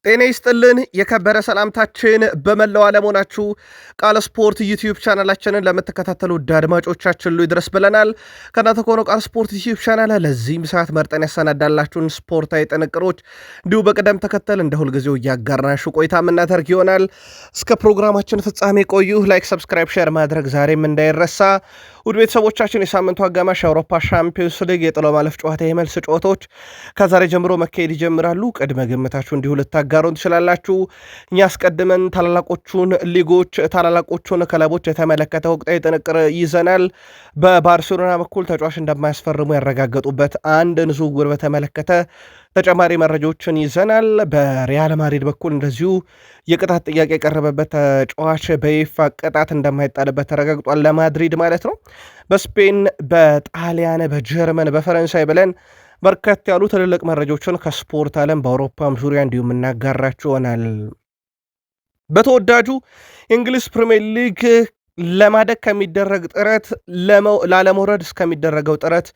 ጤና ይስጥልን የከበረ ሰላምታችን በመላው ዓለም ሆናችሁ ቃል ስፖርት ዩቲዩብ ቻናላችንን ለምትከታተሉ ውድ አድማጮቻችን ሁሉ ይድረስ ብለናል። ከእናንተ ከሆነው ቃል ስፖርት ዩቲዩብ ቻናል ለዚህም ሰዓት መርጠን ያሰናዳላችሁን ስፖርታዊ ጥንቅሮች እንዲሁ በቅደም ተከተል እንደ ሁልጊዜው እያጋራሹ ቆይታ የምናደርግ ይሆናል። እስከ ፕሮግራማችን ፍጻሜ ቆዩ። ላይክ፣ ሰብስክራይብ፣ ሼር ማድረግ ዛሬም እንዳይረሳ። ውድ ቤተሰቦቻችን የሳምንቱ አጋማሽ የአውሮፓ ሻምፒዮንስ ሊግ የጥሎ ማለፍ ጨዋታ የመልስ ጨዋታዎች ከዛሬ ጀምሮ መካሄድ ይጀምራሉ። ቅድመ ግምታችሁ እንዲሁ ልታጋሩን ትችላላችሁ። እኛ አስቀድመን ታላላቆቹን ሊጎች ታላላቆቹን ክለቦች የተመለከተ ወቅታዊ ጥንቅር ይዘናል። በባርሴሎና በኩል ተጫዋች እንደማያስፈርሙ ያረጋገጡበት አንድን ዝውውር በተመለከተ ተጨማሪ መረጃዎችን ይዘናል። በሪያል ማድሪድ በኩል እንደዚሁ የቅጣት ጥያቄ የቀረበበት ተጫዋች በይፋ ቅጣት እንደማይጣልበት ተረጋግጧል፣ ለማድሪድ ማለት ነው። በስፔን፣ በጣሊያን፣ በጀርመን፣ በፈረንሳይ ብለን በርከት ያሉ ትልልቅ መረጃዎችን ከስፖርት ዓለም በአውሮፓም ዙሪያ እንዲሁም እናጋራችሁ ይሆናል። በተወዳጁ የእንግሊዝ ፕሪምየር ሊግ ለማደግ ከሚደረግ ጥረት ላለመውረድ እስከሚደረገው ጥረት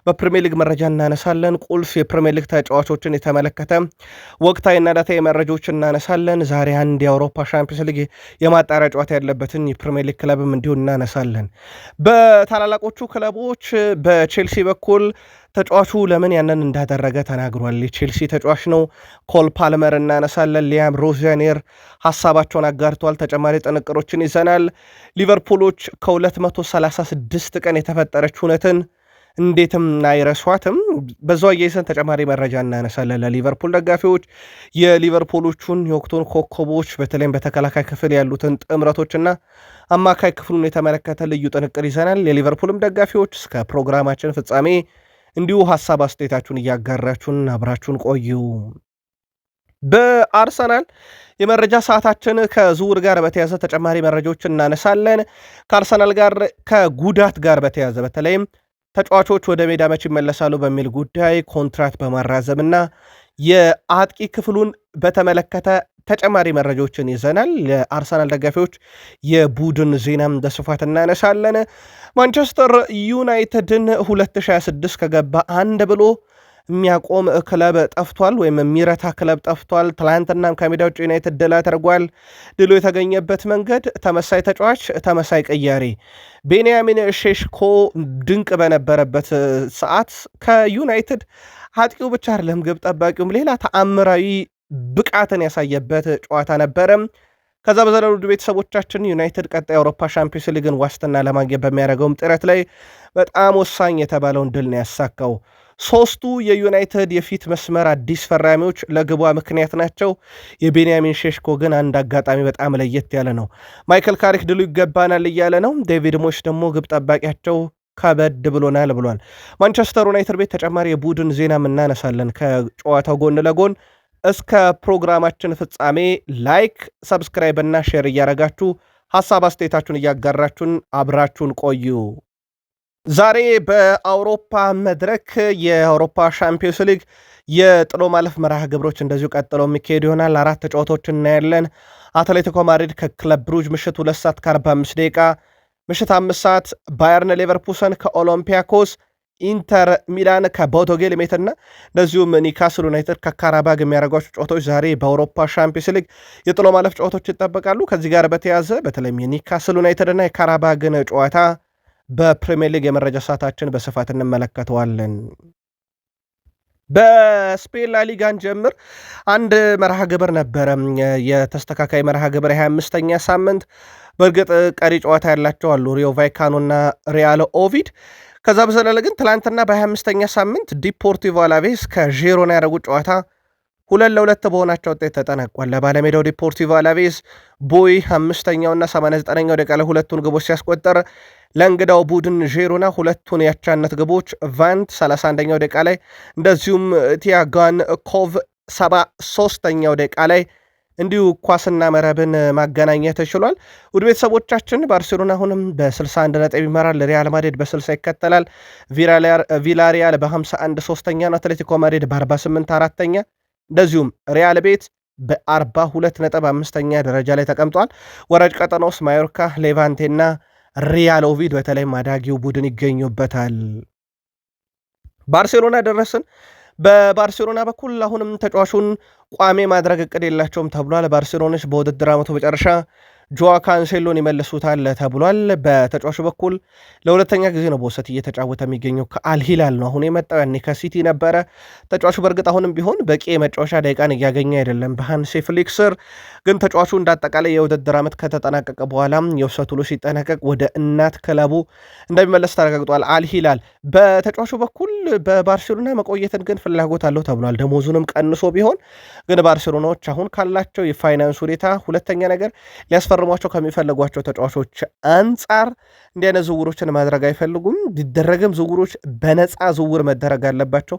በፕሪሚየር ሊግ መረጃ እናነሳለን። ቁልፍ የፕሪሚየር ሊግ ተጫዋቾችን የተመለከተ ወቅታዊና ዳታዊ መረጃዎችን እናነሳለን። ዛሬ አንድ የአውሮፓ ሻምፒዮንስ ሊግ የማጣሪያ ጨዋታ ያለበትን የፕሪሚየር ሊግ ክለብም እንዲሁ እናነሳለን። በታላላቆቹ ክለቦች በቼልሲ በኩል ተጫዋቹ ለምን ያንን እንዳደረገ ተናግሯል። የቼልሲ ተጫዋች ነው። ኮል ፓልመር እናነሳለን። ሊያም ሮዛኔር ሀሳባቸውን አጋርተዋል። ተጨማሪ ጥንቅሮችን ይዘናል። ሊቨርፑሎች ከ236 ቀን የተፈጠረች እውነትን እንዴትም አይረሷትም። በዛው አያይዘን ተጨማሪ መረጃ እናነሳለን። ለሊቨርፑል ደጋፊዎች የሊቨርፑሎቹን የወቅቱን ኮከቦች በተለይም በተከላካይ ክፍል ያሉትን ጥምረቶችና አማካይ ክፍሉን የተመለከተ ልዩ ጥንቅር ይዘናል። የሊቨርፑልም ደጋፊዎች እስከ ፕሮግራማችን ፍጻሜ እንዲሁ ሀሳብ አስተያየታችሁን እያጋራችሁን አብራችሁን ቆዩ። በአርሰናል የመረጃ ሰዓታችን ከዝውውር ጋር በተያዘ ተጨማሪ መረጃዎችን እናነሳለን። ከአርሰናል ጋር ከጉዳት ጋር በተያዘ በተለይም ተጫዋቾች ወደ ሜዳ መች ይመለሳሉ በሚል ጉዳይ ኮንትራት በማራዘምና የአጥቂ ክፍሉን በተመለከተ ተጨማሪ መረጃዎችን ይዘናል። ለአርሰናል ደጋፊዎች የቡድን ዜናም በስፋት እናነሳለን። ማንቸስተር ዩናይትድን 2026 ከገባ አንድ ብሎ የሚያቆም ክለብ ጠፍቷል፣ ወይም የሚረታ ክለብ ጠፍቷል። ትላንትናም ከሜዳ ውጭ ዩናይትድ ድል አድርጓል። ድሉ የተገኘበት መንገድ ተመሳይ ተጫዋች ተመሳይ ቅያሬ ቤንያሚን ሼሽኮ ድንቅ በነበረበት ሰዓት ከዩናይትድ አጥቂው ብቻ አይደለም ግብ ጠባቂውም ሌላ ተአምራዊ ብቃትን ያሳየበት ጨዋታ ነበረ። ከዛ በዘለሉ ቤተሰቦቻችን ዩናይትድ ቀጣይ የአውሮፓ ሻምፒዮንስ ሊግን ዋስትና ለማግኘት በሚያደርገውም ጥረት ላይ በጣም ወሳኝ የተባለውን ድል ነው ያሳካው። ሶስቱ የዩናይትድ የፊት መስመር አዲስ ፈራሚዎች ለግቧ ምክንያት ናቸው። የቤንያሚን ሼሽኮ ግን አንድ አጋጣሚ በጣም ለየት ያለ ነው። ማይክል ካሪክ ድሉ ይገባናል እያለ ነው። ዴቪድ ሞይስ ደግሞ ግብ ጠባቂያቸው ከበድ ብሎናል ብሏል። ማንቸስተር ዩናይትድ ቤት ተጨማሪ የቡድን ዜና እናነሳለን ከጨዋታው ጎን ለጎን። እስከ ፕሮግራማችን ፍጻሜ ላይክ፣ ሰብስክራይብ እና ሼር እያረጋችሁ ሐሳብ አስተያየታችሁን እያጋራችሁን አብራችሁን ቆዩ። ዛሬ በአውሮፓ መድረክ የአውሮፓ ሻምፒዮንስ ሊግ የጥሎ ማለፍ መርሃ ግብሮች እንደዚሁ ቀጥለው የሚካሄዱ ይሆናል። 4 ጨዋታዎችን እናያለን። አትሌቲኮ ማድሪድ ከክለብ ብሩጅ ምሽት 2 ሰዓት ከ45 ደቂቃ፣ ምሽት 5 ሰዓት ባየርን ሌቨርፑሰን ከኦሎምፒያኮስ፣ ኢንተር ሚላን ከቦዶ ግሊምትና እንደዚሁም ኒውካስል ዩናይትድ ከካራባግ የሚያደርጓቸው ጨዋታዎች ዛሬ በአውሮፓ ሻምፒዮንስ ሊግ የጥሎ ማለፍ ጨዋታዎች ይጠበቃሉ። ከዚህ ጋር በተያዘ በተለይም የኒውካስል ዩናይትድና የካራባግን ጨዋታ በፕሪሚየር ሊግ የመረጃ ሰዓታችን በስፋት እንመለከተዋለን። በስፔን ላሊጋን ጀምር አንድ መርሃ ግብር ነበረ፣ የተስተካካይ መርሃ ግብር 25ኛ ሳምንት። በእርግጥ ቀሪ ጨዋታ ያላቸው አሉ፣ ሪዮ ቫይካኖና ሪያል ኦቪድ። ከዛ በዘለለ ግን ትላንትና በ25ኛ ሳምንት ዲፖርቲቮ አላቬስ ከዢሮና ያደረጉት ጨዋታ 2-2 በሆናቸው ውጤት ተጠናቋል። ለባለሜዳው ዲፖርቲቮ አላቬስ ቦይ 5ኛውና 89ኛው ደቂቃ ላይ ሁለቱን ግቦች ሲያስቆጠር፣ ለእንግዳው ቡድን ዢሮና ሁለቱን ያቻነት ግቦች ቫንት 31ኛው ደቂቃ ላይ እንደዚሁም ቲያጋን ኮቭ 73ኛው ደቂቃ ላይ እንዲሁ ኳስና መረብን ማገናኘት ተችሏል። ውድ ቤተሰቦቻችን ባርሴሎና አሁንም በ61 ነጥብ ይመራል። ሪያል ማድሪድ በ60 ይከተላል። ቪላሪያል በ51 ሶስተኛ ነው። አትሌቲኮ ማድሪድ በ48 አራተኛ፣ እንደዚሁም ሪያል ቤት በ42 ነጥብ 5ኛ ደረጃ ላይ ተቀምጧል። ወራጅ ቀጠና ውስጥ ማዮርካ፣ ሌቫንቴና ሪያል ኦቪድ በተለይም አዳጊው ቡድን ይገኙበታል። ባርሴሎና ደረስን። በባርሴሎና በኩል አሁንም ተጫዋቹን ቋሚ ማድረግ እቅድ የላቸውም ተብሏል። ባርሴሎናዎች በውድድር ዓመቱ መጨረሻ ጆዋ ካንሴሎን ይመልሱታል ተብሏል። በተጫዋቹ በኩል ለሁለተኛ ጊዜ ነው በውሰት እየተጫወተ የሚገኘው ከአልሂላል ነው አሁን የመጣው። ያኔ ከሲቲ ነበረ። ተጫዋቹ በእርግጥ አሁንም ቢሆን በቂ የመጫወቻ ደቂቃን እያገኘ አይደለም በሃንሲ ፍሊክ ስር። ግን ተጫዋቹ እንዳጠቃላይ የውድድር ዓመት ከተጠናቀቀ በኋላ የውሰት ውሉ ሲጠናቀቅ ወደ እናት ክለቡ እንደሚመለስ ተረጋግጧል አልሂላል። በተጫዋቹ በኩል በባርሴሎና መቆየትን ግን ፍላጎት አለው ተብሏል። ደሞዙንም ቀንሶ ቢሆን ግን ባርሴሎናዎች አሁን ካላቸው የፋይናንስ ሁኔታ ሁለተኛ ነገር ሊያስፈርሟቸው ከሚፈልጓቸው ተጫዋቾች አንጻር እንዲህ አይነት ዝውውሮችን ማድረግ አይፈልጉም። ቢደረግም ዝውውሮች በነፃ ዝውውር መደረግ አለባቸው።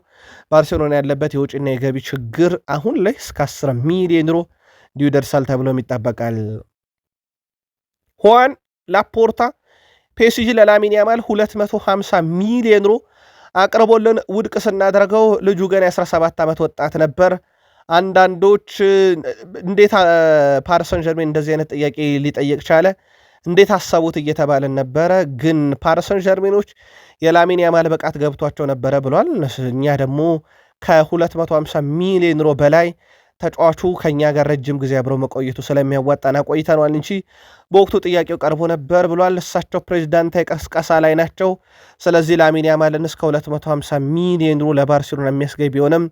ባርሴሎና ያለበት የውጭና የገቢ ችግር አሁን ላይ እስከ 10 ሚሊዮን ዩሮ እንዲሁ ይደርሳል ተብሎም ይጠበቃል። ሁዋን ላፖርታ ፒኤስጂ ለላሚን ያማል 250 ሚሊዮን ዩሮ አቅርቦልን ውድቅ ስናደርገው ልጁ ገና የ17 ዓመት ወጣት ነበር። አንዳንዶች እንዴት ፓሪሰን ጀርሜን እንደዚህ አይነት ጥያቄ ሊጠየቅ ቻለ፣ እንዴት አሰቡት እየተባለን ነበረ። ግን ፓሪሰን ጀርሜኖች የላሚን ያማል ብቃት ገብቷቸው ነበረ ብሏል። እኛ ደግሞ ከ250 ሚሊዮን ዩሮ በላይ ተጫዋቹ ከኛ ጋር ረጅም ጊዜ አብረው መቆየቱ ስለሚያዋጣና ቆይተነዋል እንጂ በወቅቱ ጥያቄው ቀርቦ ነበር ብሏል። እሳቸው ፕሬዚዳንታዊ ቀስቀሳ ላይ ናቸው። ስለዚህ ላሚን ያማልን እስከ 250 ሚሊዮን ዩሮ ለባርሴሎና የሚያስገኝ ቢሆንም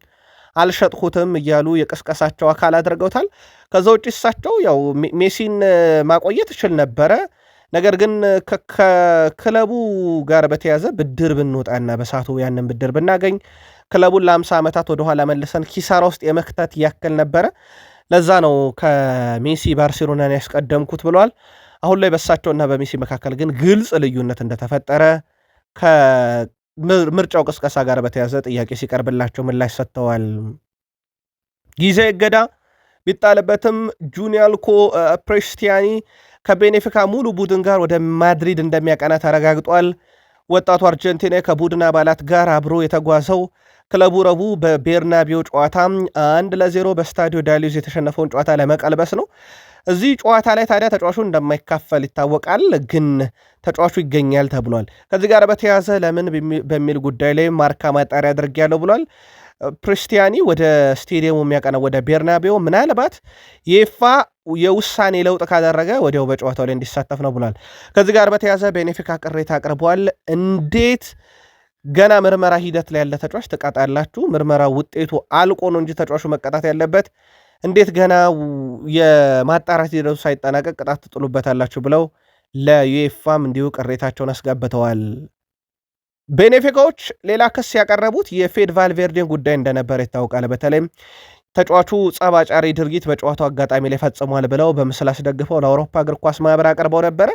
አልሸጥኩትም እያሉ የቀስቀሳቸው አካል አድርገውታል። ከዛ ውጭ እሳቸው ያው ሜሲን ማቆየት እችል ነበረ፣ ነገር ግን ከክለቡ ጋር በተያዘ ብድር ብንወጣና በሳቱ ያንን ብድር ብናገኝ ክለቡን ለ50 ዓመታት ወደኋላ መልሰን ኪሳራ ውስጥ የመክተት ያክል ነበረ። ለዛ ነው ከሜሲ ባርሴሎናን ያስቀደምኩት ብለዋል። አሁን ላይ በእሳቸውና በሜሲ መካከል ግን ግልጽ ልዩነት እንደተፈጠረ ምርጫው ቅስቀሳ ጋር በተያዘ ጥያቄ ሲቀርብላቸው ምላሽ ሰጥተዋል። ጊዜ እገዳ ቢጣልበትም ጁኒያልኮ ፕሬስቲያኒ ከቤኔፊካ ሙሉ ቡድን ጋር ወደ ማድሪድ እንደሚያቀና ተረጋግጧል። ወጣቱ አርጀንቲና ከቡድን አባላት ጋር አብሮ የተጓዘው ክለቡ ረቡዕ በቤርናቢዮ ጨዋታ 1-0 በስታዲዮ ዳሊዩዝ የተሸነፈውን ጨዋታ ለመቀልበስ ነው። እዚህ ጨዋታ ላይ ታዲያ ተጫዋቹ እንደማይካፈል ይታወቃል፣ ግን ተጫዋቹ ይገኛል ተብሏል። ከዚህ ጋር በተያዘ ለምን በሚል ጉዳይ ላይ ማርካ ማጣሪያ አድርጌያለሁ ብሏል። ፕሪስቲያኒ ወደ ስቴዲየሙ የሚያቀነው ወደ ቤርናቢዮ ምናልባት የይፋ የውሳኔ ለውጥ ካደረገ ወዲያው በጨዋታው ላይ እንዲሳተፍ ነው ብሏል። ከዚህ ጋር በተያዘ ቤኔፊካ ቅሬታ አቅርቧል። እንዴት ገና ምርመራ ሂደት ላይ ያለ ተጫዋች ትቀጣላችሁ? ምርመራ ውጤቱ አልቆ ነው እንጂ ተጫዋቹ መቀጣት ያለበት እንዴት ገና የማጣራት ሂደቱ ሳይጠናቀቅ ቅጣት ትጥሉበታላችሁ ብለው ለዩኤፋም እንዲሁ ቅሬታቸውን አስገብተዋል። ቤኔፊካዎች ሌላ ክስ ያቀረቡት የፌድ ቫልቬርዴን ጉዳይ እንደነበር ይታወቃል። በተለይም ተጫዋቹ ጸብ አጫሪ ድርጊት በጨዋታው አጋጣሚ ላይ ፈጽሟል ብለው በምስል አስደግፈው ለአውሮፓ እግር ኳስ ማህበር አቅርበው ነበረ።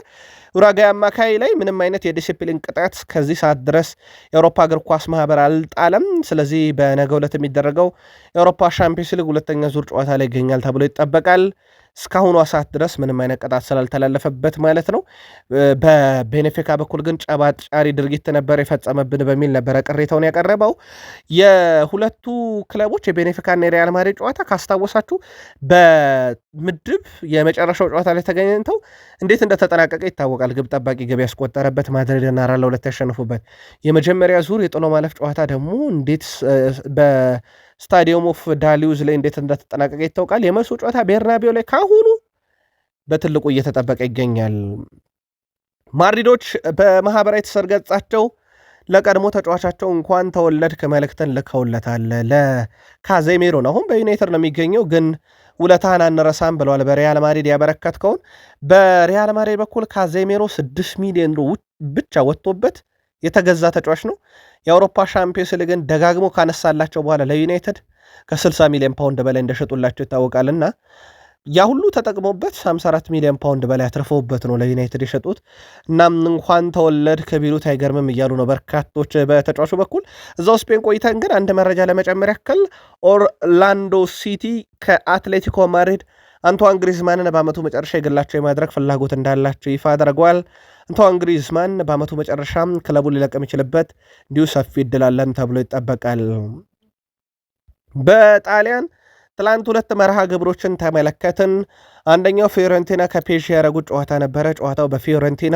ኡራጋይ አማካይ ላይ ምንም አይነት የዲሲፕሊን ቅጣት ከዚህ ሰዓት ድረስ የአውሮፓ እግር ኳስ ማህበር አልጣለም። ስለዚህ በነገው ዕለት የሚደረገው የአውሮፓ ሻምፒዮንስ ሊግ ሁለተኛ ዙር ጨዋታ ላይ ይገኛል ተብሎ ይጠበቃል። እስካሁኗ ሰዓት ድረስ ምንም አይነት ቅጣት ስላልተላለፈበት ማለት ነው። በቤኔፊካ በኩል ግን ጨባጫሪ ድርጊት ነበር የፈጸመብን በሚል ነበረ ቅሬታውን ያቀረበው። የሁለቱ ክለቦች የቤኔፊካና የሪያል ማድሪድ ጨዋታ ካስታወሳችሁ በምድብ የመጨረሻው ጨዋታ ላይ ተገኝተው እንዴት እንደተጠናቀቀ ይታወቃል። ግብ ጠባቂ ግብ ያስቆጠረበት ማድሪድና 4-2 ያሸነፉበት የመጀመሪያ ዙር የጥሎ ማለፍ ጨዋታ ደግሞ እንዴት ስታዲየም ኦፍ ዳሊዩዝ ላይ እንዴት እንደተጠናቀቀ ይታወቃል። የመልሱ ጨዋታ ቤርናቢዮ ላይ ካሁኑ በትልቁ እየተጠበቀ ይገኛል። ማድሪዶች በማህበራዊ ትስስር ገጻቸው ለቀድሞ ተጫዋቻቸው እንኳን ተወለድክ መልእክትን ልከውለታል። ለካዜሜሮ ነው። አሁን በዩናይትድ ነው የሚገኘው፣ ግን ውለታህን አንረሳም ብለዋል። በሪያል ማድሪድ ያበረከትከውን። በሪያል ማድሪድ በኩል ካዜሜሮ 6 ሚሊዮን ብቻ ወጥቶበት የተገዛ ተጫዋች ነው። የአውሮፓ ሻምፒዮንስ ሊግን ደጋግሞ ካነሳላቸው በኋላ ለዩናይትድ ከ60 ሚሊዮን ፓውንድ በላይ እንደሸጡላቸው ይታወቃልና ያ ሁሉ ተጠቅሞበት 54 ሚሊዮን ፓውንድ በላይ አትርፈውበት ነው ለዩናይትድ የሸጡት። እናም እንኳን ተወለድ ከቢሉት አይገርምም እያሉ ነው በርካቶች በተጫዋቹ በኩል። እዛው ስፔን ቆይተን ግን አንድ መረጃ ለመጨመር ያክል ኦርላንዶ ሲቲ ከአትሌቲኮ ማድሪድ አንቷን ግሪዝማንን በዓመቱ መጨረሻ የግላቸው የማድረግ ፍላጎት እንዳላቸው ይፋ አድርገዋል። አንቷን ግሪዝማን በዓመቱ መጨረሻም ክለቡን ሊለቅ የሚችልበት እንዲሁ ሰፊ እድል አለን ተብሎ ይጠበቃል። በጣሊያን ትላንት ሁለት መርሃ ግብሮችን ተመለከትን። አንደኛው ፊዮረንቲና ከፔዥ ያደረጉት ጨዋታ ነበረ። ጨዋታው በፊዮረንቲና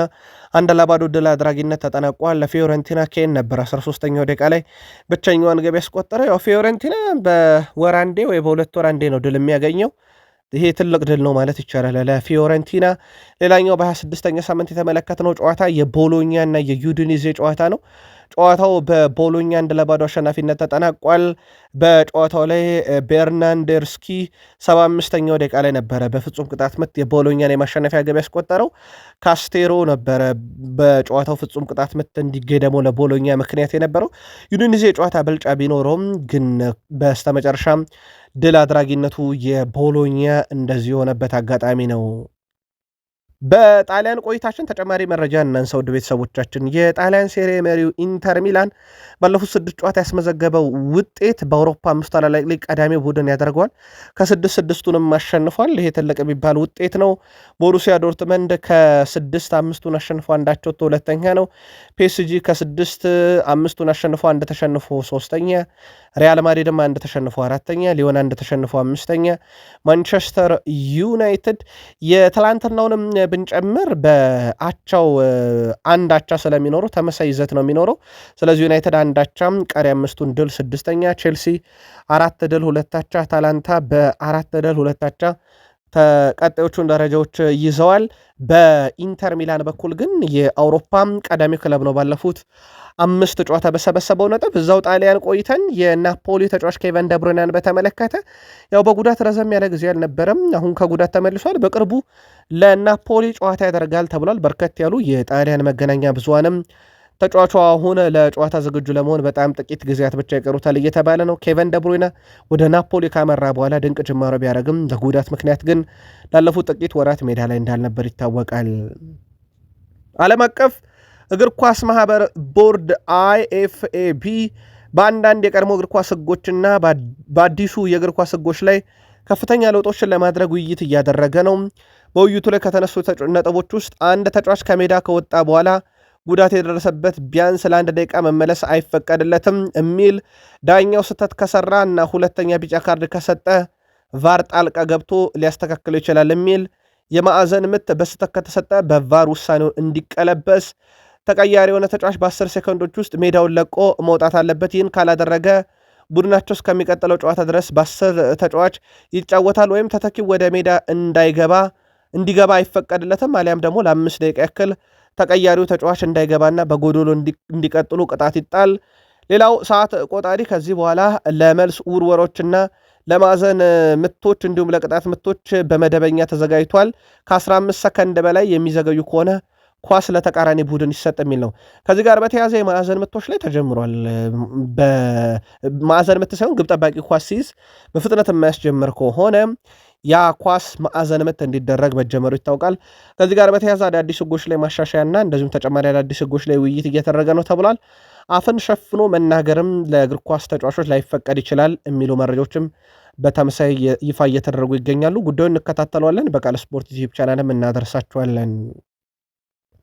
1-0 ድል አድራጊነት ተጠናቋል። ለፊዮረንቲና ኬን ነበር 13ኛው ደቂቃ ላይ ብቸኛዋን ገብ ያስቆጠረ። ያው ፊዮረንቲና በወር አንዴ ወይ በሁለት ወር አንዴ ነው ድል የሚያገኘው። ይሄ ትልቅ ድል ነው ማለት ይቻላል ለፊዮረንቲና። ሌላኛው በ26ኛ ሳምንት የተመለከትነው ጨዋታ የቦሎኛ እና የዩዲኒዜ ጨዋታ ነው። ጨዋታው በቦሎኛ 1-0 አሸናፊነት ተጠናቋል። በጨዋታው ላይ ቤርናንዴርስኪ 75ኛው ደቂቃ ላይ ነበረ በፍጹም ቅጣት ምት የቦሎኛን የማሸነፊያ ግብ ያስቆጠረው። ካስቴሮ ነበረ በጨዋታው ፍጹም ቅጣት ምት እንዲገኝ ደግሞ ለቦሎኛ ምክንያት የነበረው። ዩዲኒዜ የጨዋታ ብልጫ ቢኖረውም ግን በስተመጨረሻም ድል አድራጊነቱ የቦሎኛ እንደዚህ የሆነበት አጋጣሚ ነው። በጣሊያን ቆይታችን ተጨማሪ መረጃ እናንሳ ውድ ቤተሰቦቻችን። የጣሊያን ሴሪ መሪው ኢንተር ሚላን ባለፉት 6 ጨዋታ ያስመዘገበው ውጤት በአውሮፓ 5 ታላላቅ ሊግ ቀዳሚ ቡድን ያደርገዋል። ከ6-6ቱንም አሸንፏል። ይሄ ትልቅ የሚባል ውጤት ነው። ቦሩሲያ ዶርትመንድ ከ6-5ቱን አሸንፎ አንዳቸው ሁለተኛ ነው። ፒኤስጂ ከ6-5ቱን አሸንፎ አንድ ተሸንፎ ሶስተኛ፣ ሪያል ማድሪድም አንድ ተሸንፎ አራተኛ፣ ሊዮን አንድ ተሸንፎ አምስተኛ፣ ማንቸስተር ዩናይትድ የትላንትናውንም ብንጨምር በአቻው አንድ አቻ ስለሚኖሩ ተመሳይ ይዘት ነው የሚኖረው። ስለዚህ ዩናይትድ አንድ አቻም ቀሪ 5ቱን ድል ስድስተኛ፣ ቼልሲ 4 ድል 2 አቻ፣ አታላንታ በ4 ድል 2 አቻ ተቀጣዮቹን ደረጃዎች ይዘዋል። በኢንተር ሚላን በኩል ግን የአውሮፓም ቀዳሚ ክለብ ነው። ባለፉት 5 ጨዋታ በሰበሰበው ነጥብ እዛው ጣሊያን ቆይተን የናፖሊ ተጫዋች ኬቨን ደብሩይናን በተመለከተ ያው በጉዳት ረዘም ያለ ጊዜ አልነበረም። አሁን ከጉዳት ተመልሷል። በቅርቡ ለናፖሊ ጨዋታ ያደርጋል ተብሏል። በርከት ያሉ የጣሊያን መገናኛ ብዙሃንም ተጫዋቹ አሁን ለጨዋታ ዝግጁ ለመሆን በጣም ጥቂት ጊዜያት ብቻ ይቀሩታል እየተባለ ነው። ኬቨን ደብሩይና ወደ ናፖሊ ካመራ በኋላ ድንቅ ጅማሮ ቢያደርግም ለጉዳት ምክንያት ግን ላለፉት ጥቂት ወራት ሜዳ ላይ እንዳልነበር ይታወቃል። ዓለም አቀፍ እግር ኳስ ማህበር ቦርድ IFAB በአንዳንድ የቀድሞ እግር ኳስ ህጎችና በአዲሱ የእግር ኳስ ህጎች ላይ ከፍተኛ ለውጦችን ለማድረግ ውይይት እያደረገ ነው። በውይይቱ ላይ ከተነሱ ነጥቦች ውስጥ አንድ ተጫዋች ከሜዳ ከወጣ በኋላ ጉዳት የደረሰበት ቢያንስ ለ1 ደቂቃ መመለስ አይፈቀድለትም የሚል፣ ዳኛው ስህተት ከሰራ እና ሁለተኛ ቢጫ ካርድ ከሰጠ ቫር ጣልቃ ገብቶ ሊያስተካክለው ይችላል የሚል፣ የማዕዘን ምት በስህተት ከተሰጠ በቫር ውሳኔው እንዲቀለበስ፣ ተቀያሪ የሆነ ተጫዋች በ10 ሴኮንዶች ውስጥ ሜዳውን ለቆ መውጣት አለበት። ይህን ካላደረገ ቡድናቸው እስከሚቀጥለው ጨዋታ ድረስ በ10 ተጫዋች ይጫወታል ወይም ተተኪው ወደ ሜዳ እንዲገባ አይፈቀድለትም። አሊያም ደግሞ ለ5 ደቂቃ ያክል ተቀያሪው ተጫዋች እንዳይገባና በጎዶሎ እንዲቀጥሉ ቅጣት ይጣል። ሌላው ሰዓት ቆጣሪ ከዚህ በኋላ ለመልስ ውርወሮችና ለማዕዘን ምቶች እንዲሁም ለቅጣት ምቶች በመደበኛ ተዘጋጅቷል። ከ15 ሰከንድ በላይ የሚዘገዩ ከሆነ ኳስ ለተቃራኒ ቡድን ይሰጥ የሚል ነው። ከዚህ ጋር በተያያዘ የማዕዘን ምቶች ላይ ተጀምሯል። በማዕዘን ምት ሳይሆን ግብ ጠባቂ ኳስ ሲይዝ በፍጥነት የማያስጀምር ከሆነ ያ ኳስ ማዕዘን ምት እንዲደረግ መጀመሩ ይታወቃል። ከዚህ ጋር በተያያዘ አዳዲስ ህጎች ላይ ማሻሻያና እንደዚሁም ተጨማሪ አዳዲስ ህጎች ላይ ውይይት እየተደረገ ነው ተብሏል። አፍን ሸፍኖ መናገርም ለእግር ኳስ ተጫዋቾች ላይፈቀድ ይችላል የሚሉ መረጃዎችም በተመሳይ ይፋ እየተደረጉ ይገኛሉ። ጉዳዩን እንከታተለዋለን። በቃል ስፖርት ዩቲዩብ ቻናልም እናደርሳችኋለን።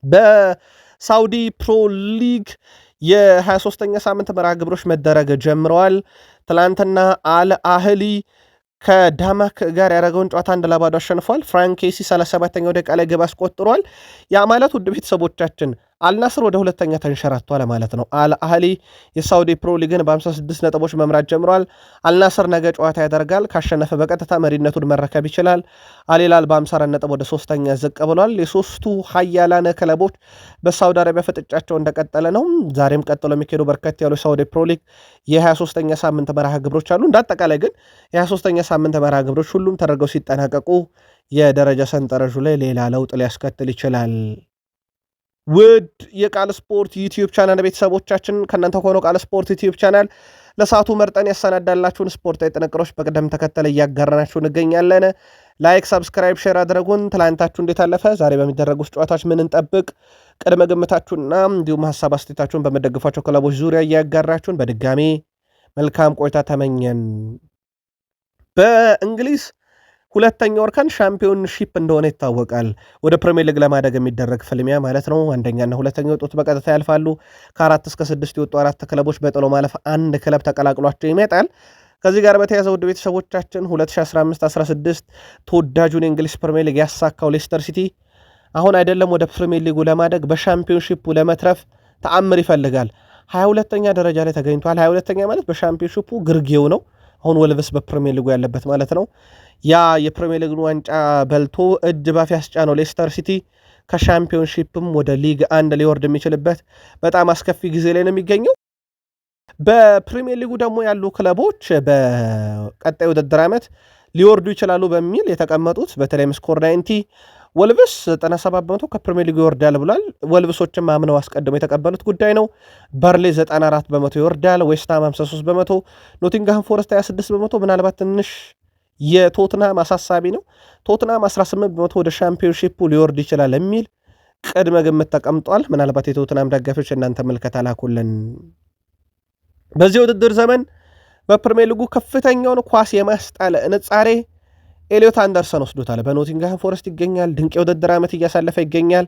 በሳውዲ ፕሮ ሊግ የ23ኛ ሳምንት መርሃ ግብሮች መደረግ ጀምረዋል። ትላንትና አል አህሊ ከዳማክ ጋር ያደረገውን ጨዋታ 1-0 አሸንፏል። ፍራንኬሲ 37ኛው ደቂቃ ላይ ግብ አስቆጥሯል። ያ ማለት ውድ ቤተሰቦቻችን አልናስር ወደ ሁለተኛ ተንሸራቷል ማለት ነው። አልአህሊ የሳውዲ ፕሮ ሊግን በ56 ነጥቦች መምራት ጀምሯል። አልናስር ነገ ጨዋታ ያደርጋል። ካሸነፈ በቀጥታ መሪነቱን መረከብ ይችላል። አልሂላል በ54 ነጥብ ወደ ሶስተኛ ዝቅ ብሏል። የሶስቱ ሀያላነ ክለቦች በሳውዲ አረቢያ ፍጥጫቸው እንደቀጠለ ነው። ዛሬም ቀጥሎ የሚካሄዱ በርከት ያሉ ሳውዲ ፕሮ ሊግ የ23ኛ ሳምንት መርሃ ግብሮች አሉ። እንዳጠቃላይ ግን የ23ኛ ሳምንት መርሃ ግብሮች ሁሉም ተደርገው ሲጠናቀቁ የደረጃ ሰንጠረዡ ላይ ሌላ ለውጥ ሊያስከትል ይችላል። ውድ የቃል ስፖርት ዩቲዩብ ቻናል ቤተሰቦቻችን ከእናንተ ሆኖ ቃል ስፖርት ዩቲዩብ ቻናል ለሰዓቱ መርጠን ያሰናዳላችሁን ስፖርታዊ ጥንቅሮች በቅደም ተከተል እያጋራናችሁ እንገኛለን። ላይክ፣ ሰብስክራይብ፣ ሼር አድርጉን። ትላንታችሁ እንዴት አለፈ? ዛሬ በሚደረጉት ጨዋታዎች ምን እንጠብቅ? ቅድመ ግምታችሁና እንዲሁም ሀሳብ አስተያየታችሁን በመደግፏቸው ክለቦች ዙሪያ እያጋራችሁን በድጋሚ መልካም ቆይታ ተመኘን። በእንግሊዝ ሁለተኛው እርከን ሻምፒዮንሺፕ እንደሆነ ይታወቃል። ወደ ፕሪሚየር ሊግ ለማደግ የሚደረግ ፍልሚያ ማለት ነው። አንደኛና ሁለተኛ የወጡት በቀጥታ ያልፋሉ። ከ4 እስከ 6 የወጡ 4 ክለቦች በጥሎ ማለፍ አንድ ክለብ ተቀላቅሏቸው ይመጣል። ከዚህ ጋር በተያያዘ ውድ ቤተሰቦቻችን 2015-16 ተወዳጁን የእንግሊዝ ፕሪሚየር ሊግ ያሳካው ሌስተር ሲቲ አሁን አይደለም ወደ ፕሪሚየር ሊጉ ለማደግ በሻምፒዮንሺፑ ለመትረፍ ተአምር ይፈልጋል። 22ኛ ደረጃ ላይ ተገኝቷል። 22ኛ ማለት በሻምፒዮንሺፑ ግርጌው ነው። አሁን ወልቭስ በፕሪሚየር ሊጉ ያለበት ማለት ነው። ያ የፕሪሚየር ሊጉን ዋንጫ በልቶ እጅ ባፍ ያስጫነው ሌስተር ሲቲ ከሻምፒዮንሺፕም ወደ ሊግ አንድ ሊወርድ የሚችልበት በጣም አስከፊ ጊዜ ላይ ነው የሚገኘው። በፕሪሚየር ሊጉ ደግሞ ያሉ ክለቦች በቀጣይ ውድድር ዓመት ሊወርዱ ይችላሉ በሚል የተቀመጡት በተለይም ስኮር 90 ወልቭስ 97% ከፕሪሚየር ሊጉ ይወርዳል ብሏል። ወልቭሶችም አምነው አስቀድሞ የተቀበሉት ጉዳይ ነው። በርሌ 94% ይወርዳል፣ ዌስትሃም 53%፣ ኖቲንግሃም ፎረስት 26%። ምናልባት ትንሽ የቶትናም አሳሳቢ ነው። ቶትናም 18% ወደ ሻምፒዮንሺፑ ሊወርድ ይችላል የሚል ቅድመ ግምት ተቀምጧል። ምናልባት የቶትናም ደጋፊዎች እናንተ ምልከታ ላኩልን። በዚህ ውድድር ዘመን በፕሪሚየር ሊጉ ከፍተኛውን ኳስ የማስጣል ንጻሬ ኤሊዮት አንደርሰን ወስዶታል። በኖቲንግሃም ፎረስት ይገኛል። ድንቅ የውድድር ዓመት እያሳለፈ ይገኛል።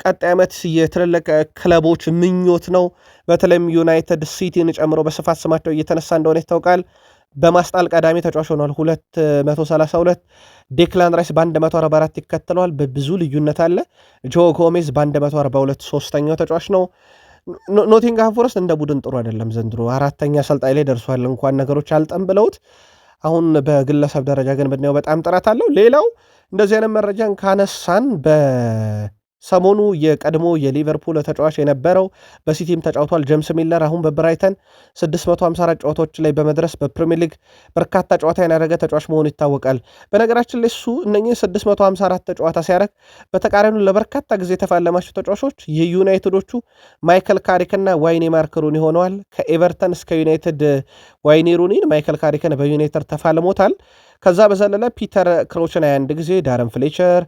ቀጣይ ዓመት የትልልቅ ክለቦች ምኞት ነው። በተለይም ዩናይትድ ሲቲን ጨምሮ በስፋት ስማቸው እየተነሳ እንደሆነ ይታወቃል። በማስጣል ቀዳሚ ተጫዋች ሆኗል 232። ዴክላን ራይስ በ144 ይከተለዋል። በብዙ ልዩነት አለ። ጆ ጎሜዝ በ142 ሶስተኛው ተጫዋች ነው። ኖቲንግሃም ፎረስት እንደ ቡድን ጥሩ አይደለም ዘንድሮ 4ኛ አሰልጣኝ ላይ ደርሷል። እንኳን ነገሮች አልጠም ብለውት አሁን በግለሰብ ደረጃ ግን ብናየው በጣም ጥራት አለው። ሌላው እንደዚህ አይነት መረጃን ካነሳን በሰሞኑ የቀድሞ የሊቨርፑል ተጫዋች የነበረው በሲቲም ተጫውቷል ጄምስ ሚለር አሁን በብራይተን 654 ጨዋታዎች ላይ በመድረስ በፕሪሚየር ሊግ በርካታ ጨዋታ ያደረገ ተጫዋች መሆኑ ይታወቃል። በነገራችን ላይ እሱ እነኚህ 654 ጨዋታ ሲያደርግ በተቃራኒው ለበርካታ ጊዜ የተፋለማቸው ተጫዋቾች የዩናይትዶቹ ማይከል ካሪክና ዋይኔ ማርክ ሩኒ ሆነዋል። ከኤቨርተን እስከ ዩናይትድ ዋይኔ ሩኒን ማይከል ካሪክን በዩናይትድ ተፋልሞታል። ከዛ በዘለለ ፒተር ክሮችን 21 ጊዜ፣ ዳረን ፍሌቸር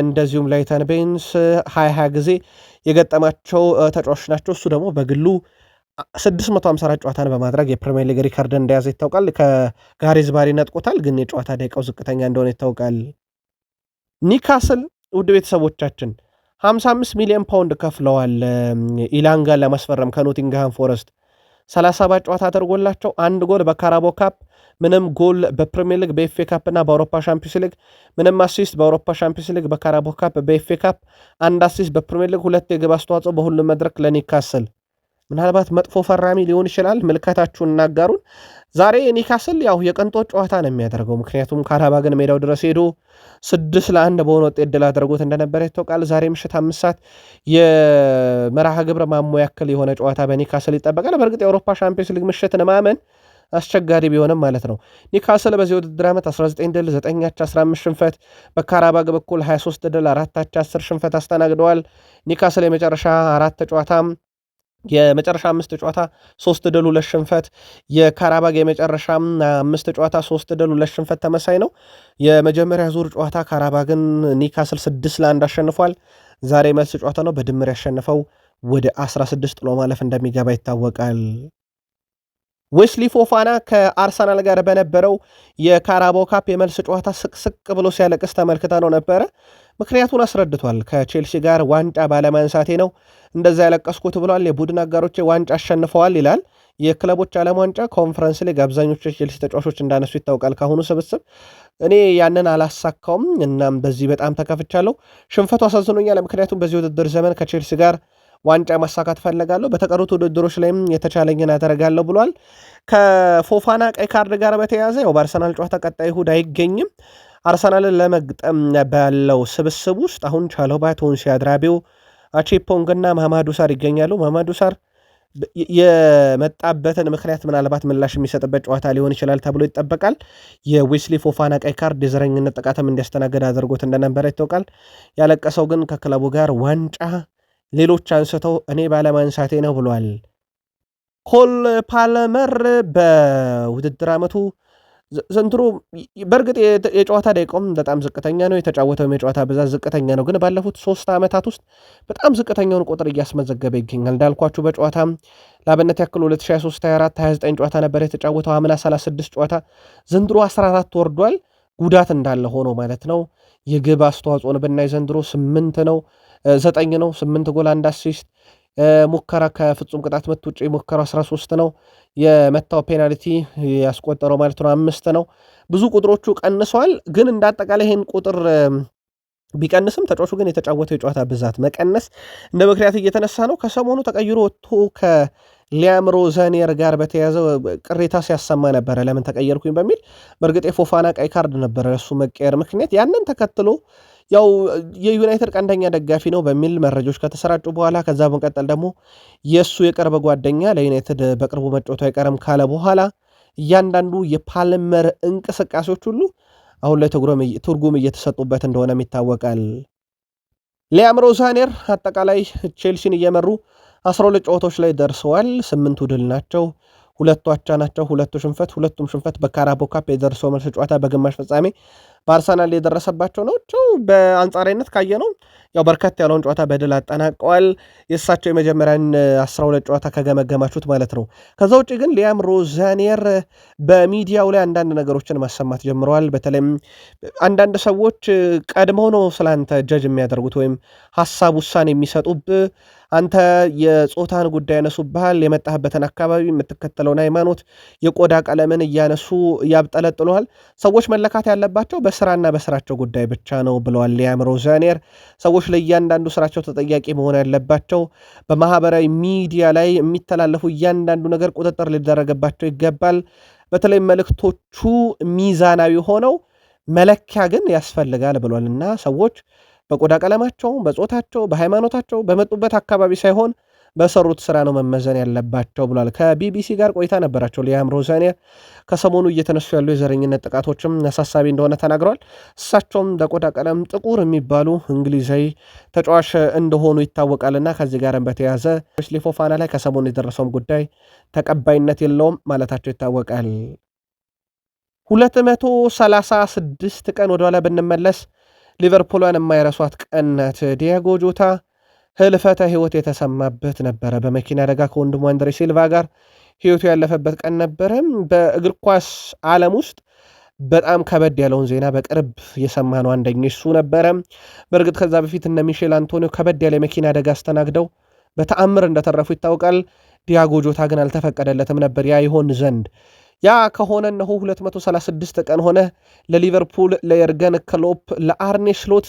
እንደዚሁም ላይተን ቤንስ 20 ጊዜ የገጠማቸው ተጫዋቾች ናቸው። እሱ ደግሞ በግሉ 654 ጨዋታን በማድረግ የፕሪሚየር ሊግ ሪካርድ እንደያዘ ይታወቃል። ከጋሬዝ ባሪ ነጥቆታል፣ ግን የጨዋታ ደቂቃው ዝቅተኛ እንደሆነ ይታወቃል። ኒካስል ውድ ቤተሰቦቻችን 55 ሚሊዮን ፓውንድ ከፍለዋል ኢላንጋን ለማስፈረም ከኖቲንግሃም ፎረስት 37 ጨዋታ አድርጎላቸው አንድ ጎል በካራቦ ካፕ፣ ምንም ጎል በፕሪሚየር ሊግ በኤፍኤ ካፕ እና በአውሮፓ ሻምፒዮንስ ሊግ፣ ምንም አሲስት በአውሮፓ ሻምፒዮንስ ሊግ በካራቦ ካፕ በኤፍኤ ካፕ፣ አንድ አሲስት በፕሪሚየር ሊግ፣ 2 የግብ አስተዋጽኦ በሁሉም መድረክ ለኒካስል። ምናልባት መጥፎ ፈራሚ ሊሆን ይችላል። ምልከታችሁን እናጋሩን። ዛሬ ኒካስል ያው የቅንጦት ጨዋታ ነው የሚያደርገው፣ ምክንያቱም ካራባግን ሜዳው ድረስ ሄዶ 6-1 በሆነ ውጤት ድል አድርጎት እንደነበረ ይታወቃል። ዛሬ ምሽት 5 ሰዓት የመርሃ ግብረ ማሞ ያክል የሆነ ጨዋታ በኒካስል ይጠበቃል። በእርግጥ የአውሮፓ ሻምፒዮንስ ሊግ ምሽትን ማመን አስቸጋሪ ቢሆንም ማለት ነው። ኒካስል በዚህ ውድድር ዓመት 19 ድል 9 አቻ 15 ሽንፈት፣ በካራባግ በኩል 23 ድል 4 አቻ 10 ሽንፈት አስተናግደዋል። ኒካስል የመጨረሻ 4 ጨዋታ የመጨረሻ 5 ጨዋታ 3 ድል 2 ሽንፈት፣ የካራባግ የመጨረሻ 5 ጨዋታ 3 ድል 2 ሽንፈት ተመሳይ ነው። የመጀመሪያ ዙር ጨዋታ ካራባግን ኒካስል 6-1 አሸንፏል። ዛሬ መልስ ጨዋታ ነው። በድምር ያሸነፈው ወደ 16 ጥሎ ማለፍ እንደሚገባ ይታወቃል። ዌስሊ ፎፋና ከአርሰናል ጋር በነበረው የካራባው ካፕ የመልስ ጨዋታ ስቅስቅ ብሎ ሲያለቅስ ተመልክተ ነው ነበረ። ምክንያቱን አስረድቷል። ከቼልሲ ጋር ዋንጫ ባለማንሳቴ ነው እንደዛ ያለቀስኩት ብሏል። የቡድን አጋሮቼ ዋንጫ አሸንፈዋል ይላል። የክለቦች ዓለም ዋንጫ ኮንፈረንስ ሊግ አብዛኞቹ የቼልሲ ተጫዋቾች እንዳነሱ ይታወቃል። ካሁኑ ስብስብ እኔ ያንን አላሳካውም፣ እናም በዚህ በጣም ተከፍቻለሁ። ሽንፈቱ አሳዝኖኛል፣ ምክንያቱም በዚህ ውድድር ዘመን ከቼልሲ ጋር ዋንጫ ማሳካት ፈለጋለሁ፣ በተቀሩት ውድድሮች ላይም የተቻለኝን አደረጋለሁ ብሏል። ከፎፋና ቀይ ካርድ ጋር በተያያዘ ያው በአርሰናል ጨዋታ ቀጣይ እሁድ አይገኝም። አርሰናልን ለመግጠም ባለው ስብስብ ውስጥ አሁን ቻሎባ፣ ቶንሲ አድራቢው፣ አቼፖንግና ማማዱ ሳር ይገኛሉ። ማማዱ ሳር የመጣበትን ምክንያት ምናልባት ምላሽ የሚሰጥበት ጨዋታ ሊሆን ይችላል ተብሎ ይጠበቃል። የዌስሊ ፎፋና ቀይ ካርድ የዘረኝነት ጥቃትም እንዲያስተናግድ አድርጎት እንደነበረ ይታወቃል። ያለቀሰው ግን ከክለቡ ጋር ዋንጫ ሌሎች አንስተው እኔ ባለማንሳቴ ነው ብሏል። ኮል ፓልመር በውድድር ዓመቱ ዘንድሮ በእርግጥ የጨዋታ ደቂቃውም በጣም ዝቅተኛ ነው፣ የተጫወተው የጨዋታ ብዛት ዝቅተኛ ነው። ግን ባለፉት 3 ዓመታት ውስጥ በጣም ዝቅተኛውን ቁጥር እያስመዘገበ ይገኛል። እንዳልኳችሁ በጨዋታ ለአብነት ያክል 2023/24 29 ጨዋታ ነበር የተጫወተው። አምና 36 ጨዋታ፣ ዘንድሮ 14 ወርዷል። ጉዳት እንዳለ ሆኖ ማለት ነው። የግብ አስተዋጽኦን ብናይ ዘንድሮ 9 ነው፣ 8 ጎል 1 አሲስት። ሙከራ ከፍጹም ቅጣት ምት ውጪ ሙከራው 13 ነው። የመታው ፔናልቲ ያስቆጠረው ማለት ነው 5 ነው። ብዙ ቁጥሮቹ ቀንሰዋል። ግን እንዳጠቃላይ ይሄን ቁጥር ቢቀንስም ተጫዋቹ ግን የተጫወተው የጨዋታ ብዛት መቀነስ እንደ ምክንያት እየተነሳ ነው። ከሰሞኑ ተቀይሮ ወጥቶ ከሊያም ሮዘኔር ጋር በተያያዘ ቅሬታ ሲያሰማ ነበረ፣ ለምን ተቀየርኩኝ በሚል። በእርግጥ የፎፋና ቀይ ካርድ ነበረ ለሱ መቀየር ምክንያት። ያንን ተከትሎ ያው የዩናይትድ ቀንደኛ ደጋፊ ነው በሚል መረጃዎች ከተሰራጩ በኋላ ከዛ በመቀጠል ደግሞ የእሱ የቅርብ ጓደኛ ለዩናይትድ በቅርቡ መጫወቱ አይቀርም ካለ በኋላ እያንዳንዱ የፓልመር እንቅስቃሴዎች ሁሉ አሁን ላይ ትርጉም እየተሰጡበት እንደሆነም ይታወቃል። ሊያም ሮዛኔር አጠቃላይ ቼልሲን እየመሩ 12 ጨዋታዎች ላይ ደርሰዋል። 8ቱ ድል ናቸው፣ 2ቱ አቻ ናቸው፣ 2ቱ ሽንፈት። ሁለቱም ሽንፈት በካራቦ ካፕ የደርሰው መልስ ጨዋታ በግማሽ ፍጻሜ በአርሰናል የደረሰባቸው ናቸው። በአንጻራዊነት ካየነው ያው በርከት ያለውን ጨዋታ በድል አጠናቀዋል። የእሳቸው የመጀመሪያን 12 ጨዋታ ከገመገማችሁት ማለት ነው። ከዛ ውጭ ግን ሊያም ሮዛኔር በሚዲያው ላይ አንዳንድ ነገሮችን ማሰማት ጀምረዋል። በተለይም አንዳንድ ሰዎች ቀድመው ነው ስላንተ ጀጅ የሚያደርጉት ወይም ሀሳብ ውሳኔ የሚሰጡብህ። አንተ የጾታን ጉዳይ ያነሱብሃል፣ የመጣህበትን አካባቢ፣ የምትከተለውን ሃይማኖት፣ የቆዳ ቀለምን እያነሱ ያብጠለጥሉሃል። ሰዎች መለካት ያለባቸው በስራና በስራቸው ጉዳይ ብቻ ነው ብለዋል ሊያም ሮዛኔር። ሰዎች ለእያንዳንዱ ስራቸው ተጠያቂ መሆን ያለባቸው፣ በማህበራዊ ሚዲያ ላይ የሚተላለፉ እያንዳንዱ ነገር ቁጥጥር ሊደረግባቸው ይገባል። በተለይ መልእክቶቹ ሚዛናዊ ሆነው መለኪያ ግን ያስፈልጋል ብሏል እና ሰዎች በቆዳ ቀለማቸው፣ በጾታቸው፣ በሃይማኖታቸው፣ በመጡበት አካባቢ ሳይሆን በሰሩት ስራ ነው መመዘን ያለባቸው ብሏል። ከቢቢሲ ጋር ቆይታ ነበራቸው ሊያም ሮዛኔር። ከሰሞኑ እየተነሱ ያሉ የዘረኝነት ጥቃቶችም አሳሳቢ እንደሆነ ተናግረዋል። እሳቸውም በቆዳ ቀለም ጥቁር የሚባሉ እንግሊዛዊ ተጫዋች እንደሆኑ ይታወቃልና ከዚህ ጋርም በተያያዘ ዌስሊ ፎፋና ላይ ከሰሞኑ የደረሰውም ጉዳይ ተቀባይነት የለውም ማለታቸው ይታወቃል። 236 ቀን ወደኋላ ብንመለስ ሊቨርፑሏን የማይረሷት ቀን ናት። ዲያጎ ጆታ ህልፈተ ህይወት የተሰማበት ነበረ። በመኪና አደጋ ከወንድሙ አንድሬ ሲልቫ ጋር ህይወቱ ያለፈበት ቀን ነበረ። በእግር ኳስ ዓለም ውስጥ በጣም ከበድ ያለውን ዜና በቅርብ የሰማነው አንደኛ እሱ ነበረ። በእርግጥ ከዛ በፊት እነ ሚሼል አንቶኒዮ ከበድ ያለ የመኪና አደጋ አስተናግደው በተአምር እንደተረፉ ይታወቃል። ዲያጎ ጆታ ግን አልተፈቀደለትም ነበር ያ ይሆን ዘንድ። ያ ከሆነ እነሆ 236 ቀን ሆነ። ለሊቨርፑል፣ ለየርገን ክሎፕ፣ ለአርኔ ስሎት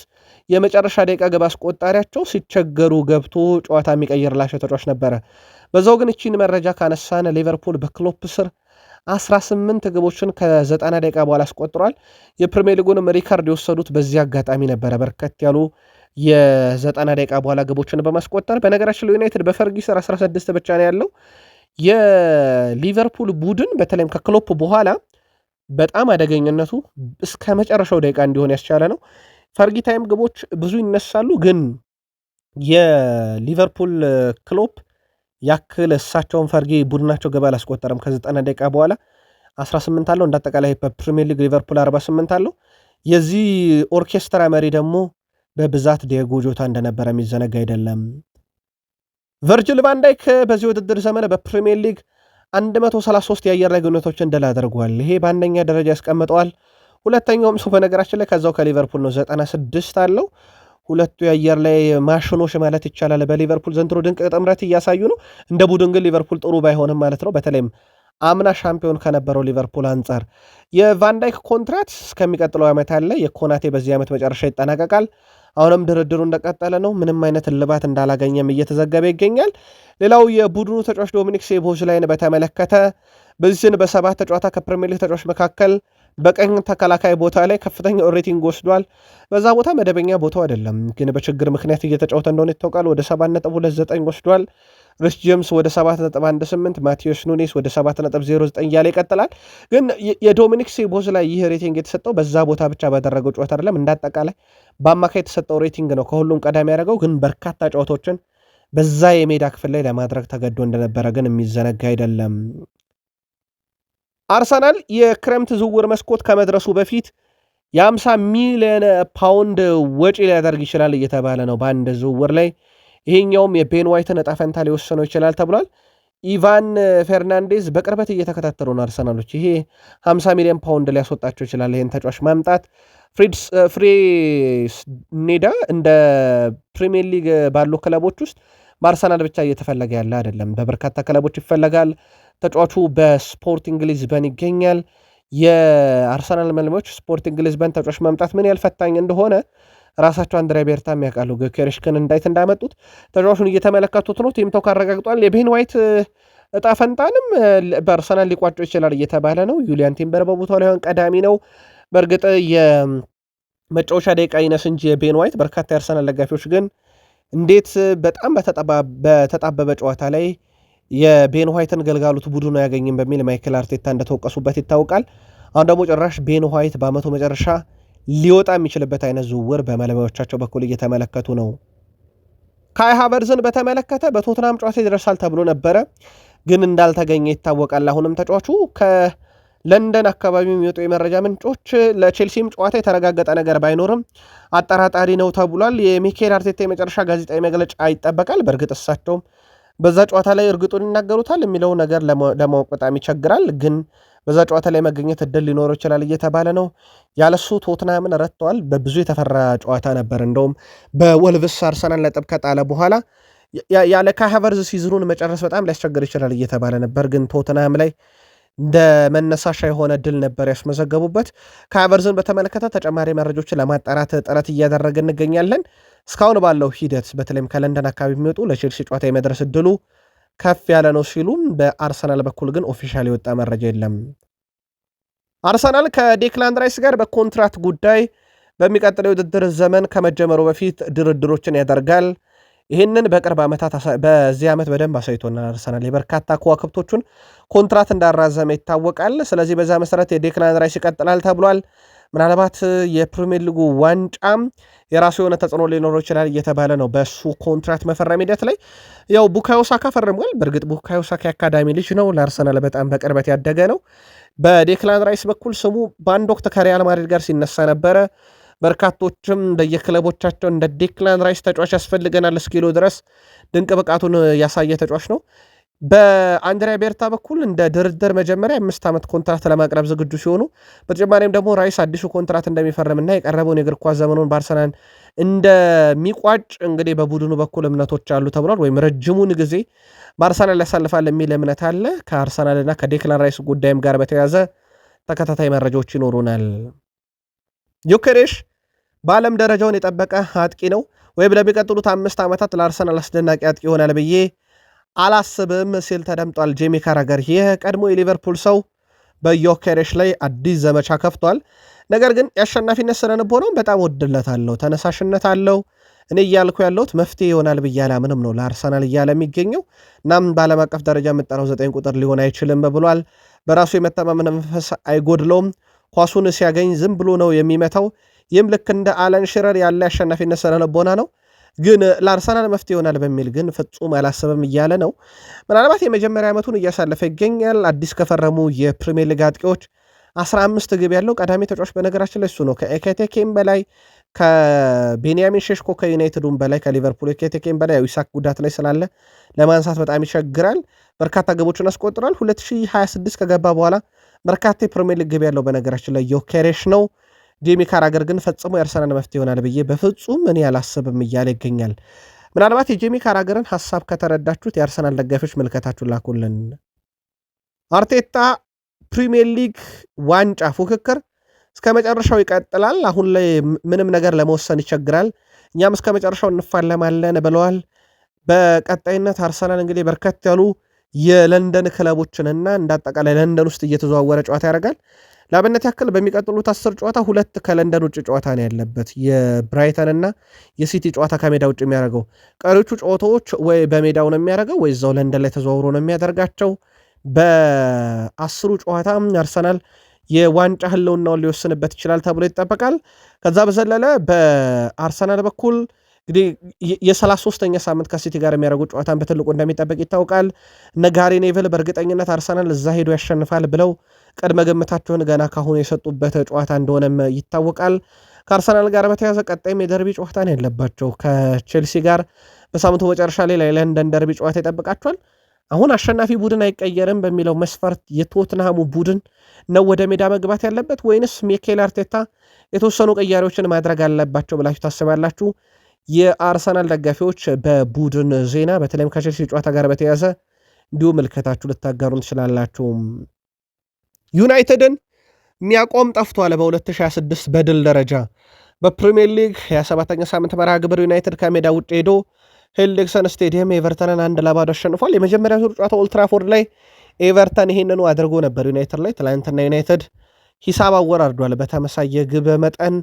የመጨረሻ ደቂቃ ግብ አስቆጣሪያቸው ሲቸገሩ ገብቶ ጨዋታ የሚቀይርላቸው ተጫዋች ነበረ። በዛው ግን እቺን መረጃ ካነሳን ሊቨርፑል በክሎፕ ስር 18 ግቦችን ከ90 ደቂቃ በኋላ አስቆጥሯል። የፕሪሚየር ሊጉንም ሪካርድ የወሰዱት በዚህ አጋጣሚ ነበረ። በርከት ያሉ የ90 ደቂቃ በኋላ ግቦችን በማስቆጠር። በነገራችን ዩናይትድ በፈርጊ ስር 16 ብቻ ነው ያለው። የሊቨርፑል ቡድን በተለይም ከክሎፕ በኋላ በጣም አደገኝነቱ እስከ መጨረሻው ደቂቃ እንዲሆን ያስቻለ ነው። ፈርጊ ታይም ግቦች ብዙ ይነሳሉ፣ ግን የሊቨርፑል ክሎፕ ያክል እሳቸውን ፈርጊ ቡድናቸው ግብ አላስቆጠረም። ከ90 ደቂቃ በኋላ 18 አለው። እንዳጠቃላይ በፕሪሚየር ሊግ ሊቨርፑል 48 አለው። የዚህ ኦርኬስትራ መሪ ደግሞ በብዛት ዲያጎ ጆታ እንደነበረ የሚዘነጋ አይደለም። ቨርጅል ቫንዳይክ በዚህ ውድድር ዘመን በፕሪሚየር ሊግ 133 የአየር ላይ ግንኙነቶችን ድል አድርጓል። ይሄ በአንደኛ ደረጃ ያስቀምጠዋል። ሁለተኛውም ሰው በነገራችን ላይ ከዛው ከሊቨርፑል ነው፣ 96 አለው። ሁለቱ የአየር ላይ ማሽኖች ማለት ይቻላል በሊቨርፑል ዘንድሮ ድንቅ ጥምረት እያሳዩ ነው። እንደ ቡድን ግን ሊቨርፑል ጥሩ ባይሆንም ማለት ነው። በተለይም አምና ሻምፒዮን ከነበረው ሊቨርፑል አንጻር የቫንዳይክ ኮንትራት እስከሚቀጥለው ዓመት አለ። የኮናቴ በዚህ ዓመት መጨረሻ ይጠናቀቃል። አሁንም ድርድሩ እንደቀጠለ ነው። ምንም አይነት እልባት እንዳላገኘም እየተዘገበ ይገኛል። ሌላው የቡድኑ ተጫዋች ዶሚኒክ ሶቦስላይን በተመለከተ በዚህ በ7 ጨዋታ ከፕሪሚየር ሊግ ተጫዋች መካከል በቀኝ ተከላካይ ቦታ ላይ ከፍተኛ ሬቲንግ ወስዷል። በዛ ቦታ መደበኛ ቦታው አይደለም፣ ግን በችግር ምክንያት እየተጫወተ እንደሆነ ይታወቃል። ወደ 7.29 ወስዷል። ሪስ ጄምስ ወደ 7.18፣ ማቴዎስ ኑኔስ ወደ 7.09 እያለ ይቀጥላል። ግን የዶሚኒክ ሶቦስላይ ይህ ሬቲንግ የተሰጠው በዛ ቦታ ብቻ ባደረገው ጨዋታ አይደለም፣ እንዳጠቃላይ በአማካይ የተሰጠው ሬቲንግ ነው ከሁሉም ቀዳሚ ያደረገው። ግን በርካታ ጨዋታዎችን በዛ የሜዳ ክፍል ላይ ለማድረግ ተገዶ እንደነበረ ግን የሚዘነጋ አይደለም። አርሰናል የክረምት ዝውውር መስኮት ከመድረሱ በፊት የ50 ሚሊዮን ፓውንድ ወጪ ሊያደርግ ይችላል እየተባለ ነው በአንድ ዝውውር ላይ። ይሄኛውም የቤን ዋይትን ዕጣ ፈንታ ሊወስነው ይችላል ተብሏል። ኢቫን ፌርናንዴዝ በቅርበት እየተከታተሉ ነው አርሰናሎች። ይሄ 50 ሚሊዮን ፓውንድ ሊያስወጣቸው ይችላል ይህን ተጫዋች ማምጣት። ፍሬ ኔዳ እንደ ፕሪሚየር ሊግ ባሉ ክለቦች ውስጥ በአርሰናል ብቻ እየተፈለገ ያለ አይደለም፣ በበርካታ ክለቦች ይፈለጋል። ተጫዋቹ በስፖርቲንግ ሊዝበን ይገኛል። የአርሰናል መልማዮች ስፖርቲንግ ሊዝበን ተጫዋች ማምጣት ምን ያህል ፈታኝ እንደሆነ ራሳቸው አንድሪያ ቤርታ የሚያውቃሉ። ጊዮኬሬሽን እንዳይት እንዳመጡት ተጫዋቹን እየተመለከቱት ነው። ቲም ቶክ አረጋግጧል። የቤን ዋይት እጣ ፈንታንም በአርሰናል ሊቋጨው ይችላል እየተባለ ነው። ዩሊያን ቲምበር በቦታው ላይ ቀዳሚ ነው። በእርግጥ የመጫወቻ ደቂቃ ይነስ እንጂ የቤን ዋይት በርካታ የአርሰናል ደጋፊዎች ግን እንዴት በጣም በተጣበበ ጨዋታ ላይ የቤን ዋይትን ገልጋሎት ቡድኑ አያገኝም በሚል ማይክል አርቴታ እንደተወቀሱበት ይታወቃል። አሁን ደግሞ ጭራሽ ቤን ዋይት በአመቱ መጨረሻ ሊወጣ የሚችልበት አይነት ዝውውር በመለማዮቻቸው በኩል እየተመለከቱ ነው። ካይ ሃቨርዝን በተመለከተ በቶትናም ጨዋታ ይደርሳል ተብሎ ነበረ፣ ግን እንዳልተገኘ ይታወቃል። አሁንም ተጫዋቹ ከለንደን አካባቢ የሚወጡ የመረጃ ምንጮች ለቼልሲም ጨዋታ የተረጋገጠ ነገር ባይኖርም አጠራጣሪ ነው ተብሏል። የሚኬል አርቴታ የመጨረሻ ጋዜጣዊ መግለጫ ይጠበቃል። በእርግጥ እሳቸውም በዛ ጨዋታ ላይ እርግጡን ይናገሩታል የሚለው ነገር ለማወቅ በጣም ይቸግራል፣ ግን በዛ ጨዋታ ላይ መገኘት እድል ሊኖረው ይችላል እየተባለ ነው። ያለሱ ቶትናምን ረትተዋል። በብዙ የተፈራ ጨዋታ ነበር። እንደውም በወልቭስ አርሰናል ነጥብ ከጣለ በኋላ ያለ ካይ ሃቨርዝ ሲዝኑን መጨረስ በጣም ሊያስቸግር ይችላል እየተባለ ነበር፣ ግን ቶትናም ላይ እንደ መነሳሻ የሆነ ድል ነበር ያስመዘገቡበት። ካይ ሃቨርዝን በተመለከተ ተጨማሪ መረጃዎችን ለማጣራት ጥረት እያደረገ እንገኛለን። እስካሁን ባለው ሂደት በተለይም ከለንደን አካባቢ የሚወጡ ለቼልሲ ጨዋታ የመድረስ እድሉ ከፍ ያለ ነው ሲሉም፣ በአርሰናል በኩል ግን ኦፊሻል የወጣ መረጃ የለም። አርሰናል ከዴክላን ራይስ ጋር በኮንትራት ጉዳይ በሚቀጥለው የውድድር ዘመን ከመጀመሩ በፊት ድርድሮችን ያደርጋል። ይህንን በቅርብ ዓመታት በዚህ ዓመት በደንብ አሳይቶናል። አርሰናል የበርካታ ከዋክብቶቹን ኮንትራት እንዳራዘመ ይታወቃል። ስለዚህ በዛ መሰረት የዴክላን ራይስ ይቀጥላል ተብሏል። ምናልባት የፕሪሚየር ሊጉ ዋንጫም የራሱ የሆነ ተጽዕኖ ሊኖረው ይችላል እየተባለ ነው በሱ ኮንትራት መፈረም ሂደት ላይ። ያው ቡካዮ ሳካ ፈርሟል። በእርግጥ ቡካዮ ሳካ የአካዳሚ ልጅ ነው፣ ለአርሰናል በጣም በቅርበት ያደገ ነው። በዴክላን ራይስ በኩል ስሙ በአንድ ወቅት ከሪያል ማድሪድ ጋር ሲነሳ ነበረ። በርካቶችም በየክለቦቻቸው እንደ ዴክላን ራይስ ተጫዋች ያስፈልገናል እስኪሉ ድረስ ድንቅ ብቃቱን ያሳየ ተጫዋች ነው። በአንድሪያ ቤርታ በኩል እንደ ድርድር መጀመሪያ 5 ዓመት ኮንትራት ለማቅረብ ዝግጁ ሲሆኑ፣ በተጨማሪም ደግሞ ራይስ አዲሱ ኮንትራት እንደሚፈርምና የቀረበውን የእግር ኳስ ዘመኑን በአርሰናል እንደሚቋጭ እንግዲህ በቡድኑ በኩል እምነቶች አሉ ተብሏል። ወይም ረጅሙን ጊዜ በአርሰናል ያሳልፋል የሚል እምነት አለ። ከአርሰናልና ከዴክላን ራይስ ጉዳይም ጋር በተያያዘ ተከታታይ መረጃዎች ይኖሩናል። ዮኬሬሽ በዓለም ደረጃውን የጠበቀ አጥቂ ነው ወይም ለሚቀጥሉት 5 ዓመታት ለአርሰናል አስደናቂ አጥቂ ይሆናል ብዬ አላስብም ሲል ተደምጧል። ጄሚ ካራገር የቀድሞ የሊቨርፑል ሰው በዮኬሬሽ ላይ አዲስ ዘመቻ ከፍቷል። ነገር ግን የአሸናፊነት ስነልቦናውን በጣም ወድለታለሁ፣ ተነሳሽነት አለው። እኔ እያልኩ ያለሁት መፍትሄ ይሆናል ብዬ አላምንም ነው ለአርሰናል እያለ የሚገኘው። እናም በዓለም አቀፍ ደረጃ የምጠራው 9 ቁጥር ሊሆን አይችልም ብሏል። በራሱ የመተማመን መንፈስ አይጎድለውም። ኳሱን ሲያገኝ ዝም ብሎ ነው የሚመታው። ይህም ልክ እንደ አለን ሽረር ያለ አሸናፊነት ስነልቦና ነው። ግን ለአርሰናል መፍትሄ ይሆናል በሚል ግን ፍጹም አላሰበም እያለ ነው። ምናልባት የመጀመሪያ ዓመቱን እያሳለፈ ይገኛል። አዲስ ከፈረሙ የፕሪሚየር ሊግ አጥቂዎች 15 ግብ ያለው ቀዳሚ ተጫዋች በነገራችን ላይ እሱ ነው። ከኤኬቴኬም በላይ ከቤንያሚን ሼሽኮ ከዩናይትዱም በላይ ከሊቨርፑል ኤኬቴኬም በላይ ኢሳክ ጉዳት ላይ ስላለ ለማንሳት በጣም ይቸግራል። በርካታ ግቦችን አስቆጥሯል። 2026 ከገባ በኋላ በርካታ የፕሪሚየር ሊግ ግብ ያለው በነገራችን ላይ ዮኬሬሽ ነው። ጄሚ ካራገር ግን ፈጽሞ የአርሰናል መፍትሄ ይሆናል ብዬ በፍጹም እኔ አላስብም እያለ ይገኛል። ምናልባት የጄሚ ካራገርን ሐሳብ ከተረዳችሁት የአርሰናል ደጋፊዎች ምልከታችሁን ላኩልን። አርቴታ ፕሪሚየር ሊግ ዋንጫ ፉክክር እስከ መጨረሻው ይቀጥላል። አሁን ላይ ምንም ነገር ለመወሰን ይቸግራል፣ እኛም እስከ መጨረሻው እንፋለማለን ብለዋል። በቀጣይነት አርሰናል እንግዲህ በርከት ያሉ የለንደን ክለቦችንና እንዳጠቃላይ ለንደን ውስጥ እየተዘዋወረ ጨዋታ ያደርጋል። ለአብነት ያክል በሚቀጥሉት 10 ጨዋታ 2 ከለንደን ውጭ ጨዋታ ነው ያለበት፣ የብራይተን እና የሲቲ ጨዋታ ከሜዳ ውጭ የሚያደርገው። ቀሪዎቹ ጨዋታዎች ወይ በሜዳው ነው የሚያደርገው ወይ እዛው ለንደን ላይ ተዘዋውሮ ነው የሚያደርጋቸው። በ10 ጨዋታ አርሰናል የዋንጫ ህልውናውን ሊወስንበት ይችላል ተብሎ ይጠበቃል። ከዛ በዘለለ በአርሰናል በኩል እንግዲህ የ33ኛ ሳምንት ከሲቲ ጋር የሚያደርጉ ጨዋታን በትልቁ እንደሚጠበቅ ይታወቃል። እነ ጋሪ ኔቭል በእርግጠኝነት አርሰናል እዛ ሄዶ ያሸንፋል ብለው ቅድመ ግምታቸውን ገና ካሁኑ የሰጡበት ጨዋታ እንደሆነም ይታወቃል። ከአርሰናል ጋር በተያዘ ቀጣይም የደርቢ ጨዋታ ነው ያለባቸው ከቼልሲ ጋር በሳምንቱ መጨረሻ ላይ ለንደን ደርቢ ጨዋታ ይጠብቃቸዋል። አሁን አሸናፊ ቡድን አይቀየርም በሚለው መስፈርት የቶትንሃሙ ቡድን ነው ወደ ሜዳ መግባት ያለበት ወይንስ ሚኬል አርቴታ የተወሰኑ ቅያሬዎችን ማድረግ አለባቸው ብላችሁ ታስባላችሁ? የአርሰናል ደጋፊዎች በቡድን ዜና በተለይም ከቼልሲ ጨዋታ ጋር በተያያዘ እንዲሁ ምልከታችሁ ልታጋሩን ትችላላችሁ። ዩናይትድን የሚያቆም ጠፍቷል። በ2026 በድል ደረጃ በፕሪሚየር ሊግ የ27ኛ ሳምንት መርሃ ግብር ዩናይትድ ከሜዳ ውጭ ሄዶ ሄልዲክሰን ስቴዲየም ኤቨርተንን 1-0 አሸንፏል። የመጀመሪያ ዙር ጨዋታ ኦልትራፎርድ ላይ ኤቨርተን ይሄንኑ አድርጎ ነበር ዩናይትድ ላይ። ትላንትና ዩናይትድ ሂሳብ አወራርዷል። በተመሳይ የግብ መጠን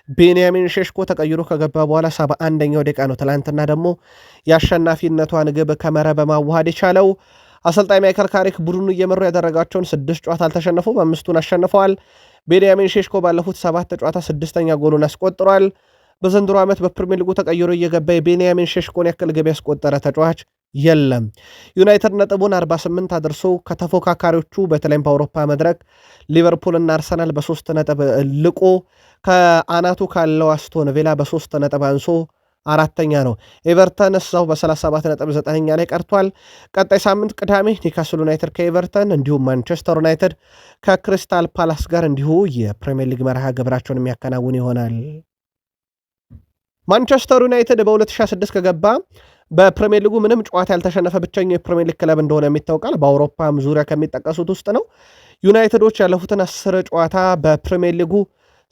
ቤንያሚን ሼሽኮ ተቀይሮ ከገባ በኋላ 71ኛው ደቂቃ ነው። ትላንትና ደግሞ የአሸናፊነቷን ግብ ከመረብ በማዋሃድ የቻለው አሰልጣኝ ማይከል ካሪክ ቡድኑ እየመሩ ያደረጋቸውን 6 ጨዋታ አልተሸነፉም፣ 5ቱን አሸንፈዋል። ቤንያሚን ሼሽኮ ባለፉት 7 ጨዋታ 6ኛ ጎሉን አስቆጥሯል። በዘንድሮ ዓመት በፕሪሚየር ሊጉ ተቀይሮ እየገባ የቤንያሚን ሼሽኮን ያክል ግብ ያስቆጠረ ተጫዋች የለም። ዩናይትድ ነጥቡን 48 አድርሶ ከተፎካካሪዎቹ በተለይም በአውሮፓ መድረክ ሊቨርፑልና አርሰናል በ3 ነጥብ ልቆ ከአናቱ ካለው አስቶን ቪላ በ3 ነጥብ አንሶ 4ኛ ነው። ኤቨርተን እዛው በ37 ነጥብ 9ኛ ላይ ቀርቷል። ቀጣይ ሳምንት ቅዳሜ ኒውካስል ዩናይትድ ከኤቨርተን እንዲሁም ማንቸስተር ዩናይትድ ከክሪስታል ፓላስ ጋር እንዲሁ የፕሪሚየር ሊግ መርሃ ግብራቸውን የሚያከናውን ይሆናል። ማንቸስተር ዩናይትድ በ2026 ከገባ በፕሪሚየር ሊጉ ምንም ጨዋታ ያልተሸነፈ ብቸኛው የፕሪሚየር ሊግ ክለብ እንደሆነ ይታወቃል። በአውሮፓም ዙሪያ ከሚጠቀሱት ውስጥ ነው። ዩናይትዶች ያለፉትን 10 ጨዋታ በፕሪሚየር ሊጉ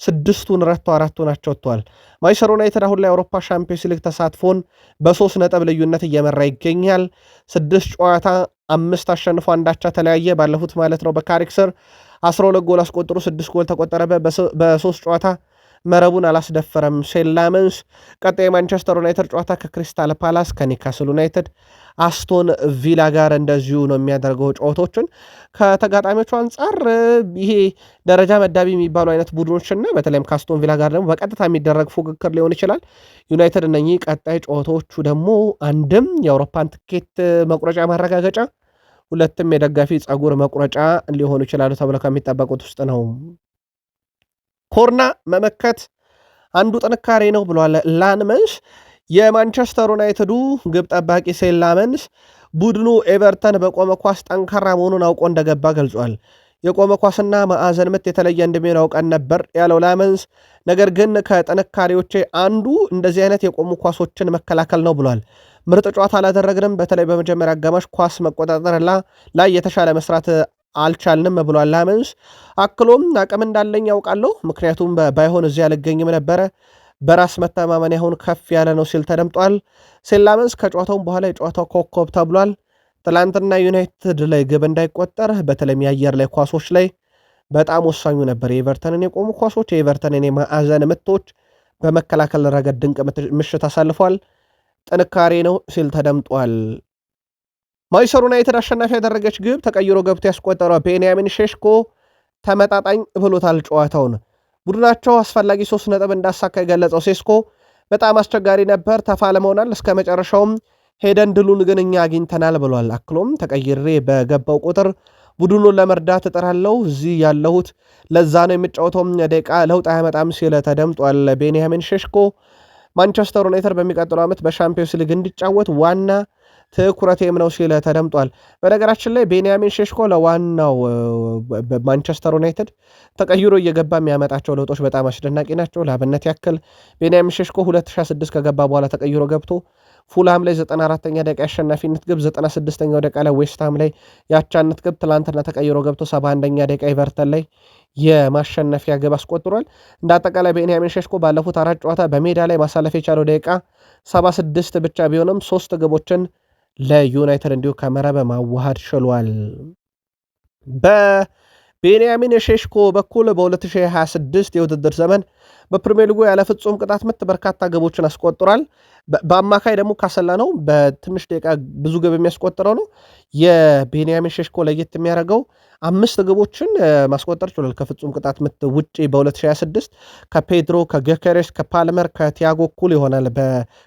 6ቱን ረትተው 4ቱን አቻ ወጥተዋል። ማንቸስተር ዩናይትድ አሁን ላይ የአውሮፓ ሻምፒዮንስ ሊግ ተሳትፎን በ3 ነጥብ ልዩነት እየመራ ይገኛል። 6 ጨዋታ 5 አሸንፎ 1 አቻ ተለያየ። ባለፉት ማለት ነው በካሪክ ስር 12 ጎል አስቆጥሮ 6 ጎል ተቆጠረበት። በ3 ጨዋታ መረቡን አላስደፈረም። ሴላመንስ ቀጣይ የማንቸስተር ዩናይትድ ጨዋታ ከክሪስታል ፓላስ፣ ከኒካስል ዩናይትድ፣ አስቶን ቪላ ጋር እንደዚሁ ነው የሚያደርገው ጨዋታዎችን። ከተጋጣሚዎቹ አንጻር ይሄ ደረጃ መዳቢ የሚባሉ አይነት ቡድኖችና በተለይም ከአስቶን ቪላ ጋር ደግሞ በቀጥታ የሚደረግ ፉክክር ሊሆን ይችላል። ዩናይትድ እነኚህ ቀጣይ ጨዋታዎቹ ደግሞ አንድም የአውሮፓን ትኬት መቁረጫ ማረጋገጫ፣ ሁለትም የደጋፊ ጸጉር መቁረጫ ሊሆኑ ይችላሉ ተብለው ከሚጠበቁት ውስጥ ነው። ኮርና መመከት አንዱ ጥንካሬ ነው ብሏል ላንመንስ። የማንቸስተር ዩናይትዱ ግብ ጠባቂ ሴላመንስ ቡድኑ ኤቨርተን በቆመ ኳስ ጠንካራ መሆኑን አውቆ እንደገባ ገልጿል። የቆመ ኳስና ማዕዘን ምት የተለየ እንደሚሆን አውቀን ነበር ያለው ላመንስ፣ ነገር ግን ከጥንካሬዎቼ አንዱ እንደዚህ አይነት የቆሙ ኳሶችን መከላከል ነው ብሏል። ምርጥ ጨዋታ አላደረግንም። በተለይ በመጀመሪያ አጋማሽ ኳስ መቆጣጠር ላይ የተሻለ መስራት አልቻልንም ብሏል ላመንስ። አክሎም አቅም እንዳለኝ ያውቃለሁ፣ ምክንያቱም ባይሆን እዚህ አልገኝም ነበረ፣ በራስ መተማመን ያሁን ከፍ ያለ ነው ሲል ተደምጧል። ሴላመንስ ከጨዋታውም በኋላ የጨዋታው ኮከብ ተብሏል። ትላንትና ዩናይትድ ላይ ግብ እንዳይቆጠር በተለይም የአየር ላይ ኳሶች ላይ በጣም ወሳኙ ነበር። የኤቨርተንን የቆሙ ኳሶች፣ የኤቨርተንን የማዕዘን ምቶች በመከላከል ረገድ ድንቅ ምሽት አሳልፏል። ጥንካሬ ነው ሲል ተደምጧል። ማንቸስተር ዩናይትድ አሸናፊ ያደረገች ግብ ተቀይሮ ገብቶ ያስቆጠረው ቤንያሚን ሼሽኮ ተመጣጣኝ ብሎታል ጨዋታውን። ቡድናቸው አስፈላጊ 3 ነጥብ እንዳሳካ የገለጸው ሴስኮ በጣም አስቸጋሪ ነበር፣ ተፋልመውናል፣ እስከ መጨረሻውም ሄደን ድሉን ግን እኛ አግኝተናል ብሏል። አክሎም ተቀይሬ በገባው ቁጥር ቡድኑን ለመርዳት እጥራለሁ፣ እዚህ ያለሁት ለዛ ነው፣ የሚጫወተውም ደቂቃ ለውጥ አያመጣም ሲል ተደምጧል። ቤንያሚን ሼሽኮ ማንቸስተር ዩናይትድ በሚቀጥለው ዓመት በሻምፒዮንስ ሊግ እንዲጫወት ዋና ትኩረቴም ነው ሲል ተደምጧል። በነገራችን ላይ ቤንያሚን ሼሽኮ ለዋናው ማንቸስተር ዩናይትድ ተቀይሮ እየገባ የሚያመጣቸው ለውጦች በጣም አስደናቂ ናቸው። ለአብነት ያክል ቤንያሚን ሼሽኮ 2026 ከገባ በኋላ ተቀይሮ ገብቶ ፉልሃም ላይ 94ኛ ደቂቃ ያሸናፊነት ግብ፣ 96ኛው ደቂቃ ላይ ዌስትሃም ላይ ያቻነት ግብ፣ ትላንትና ተቀይሮ ገብቶ 71ኛ ደቂቃ ኤቨርተን ላይ የማሸነፊያ ግብ አስቆጥሯል። እንደ አጠቃላይ ቤንያሚን ሼሽኮ ባለፉት 4 ጨዋታ በሜዳ ላይ ማሳለፍ የቻለው ደቂቃ 76 ብቻ ቢሆንም 3 ግቦችን ለዩናይትድ እንዲሁ ከመረብ ማዋሃድ ችሏል። በቤንያሚን ሼሽኮ በኩል በ2026 የውድድር ዘመን በፕሪሚየር ሊጉ ያለ ፍጹም ቅጣት ምት በርካታ ግቦችን አስቆጥሯል። በአማካይ ደግሞ ካሰላ ነው በትንሽ ደቂቃ ብዙ ግብ የሚያስቆጥረው ነው። የቤንያሚን ሼሽኮ ለየት የሚያደርገው 5 ግቦችን ማስቆጠር ችሏል ከፍጹም ቅጣት ምት ውጪ በ2026 ከፔድሮ፣ ከጌከሬስ፣ ከፓልመር፣ ከቲያጎ እኩል ይሆናል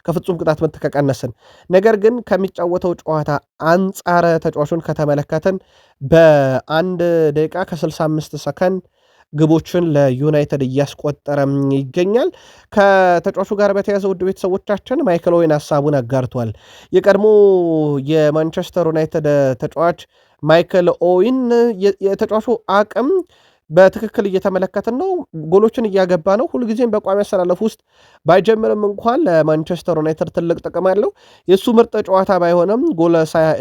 ከፍጹም ቅጣት ምት ከቀነስን። ነገር ግን ከሚጫወተው ጨዋታ አንጻር ተጫዋቹን ከተመለከትን በ1 ደቂቃ ከ65 ሰከንድ ግቦችን ለዩናይትድ እያስቆጠረ ይገኛል። ከተጫዋቹ ጋር በተያያዘ ውድ ቤተሰቦቻችን ማይክል ኦዌን ሀሳቡን አጋርቷል። የቀድሞ የማንቸስተር ዩናይትድ ተጫዋች ማይክል ኦዌን የተጫዋቹ አቅም በትክክል እየተመለከትን ነው። ጎሎችን እያገባ ነው። ሁልጊዜም በቋሚ አሰላለፍ ውስጥ ባይጀምርም እንኳን ለማንቸስተር ዩናይትድ ትልቅ ጥቅም አለው። የእሱ ምርጥ ጨዋታ ባይሆንም ጎል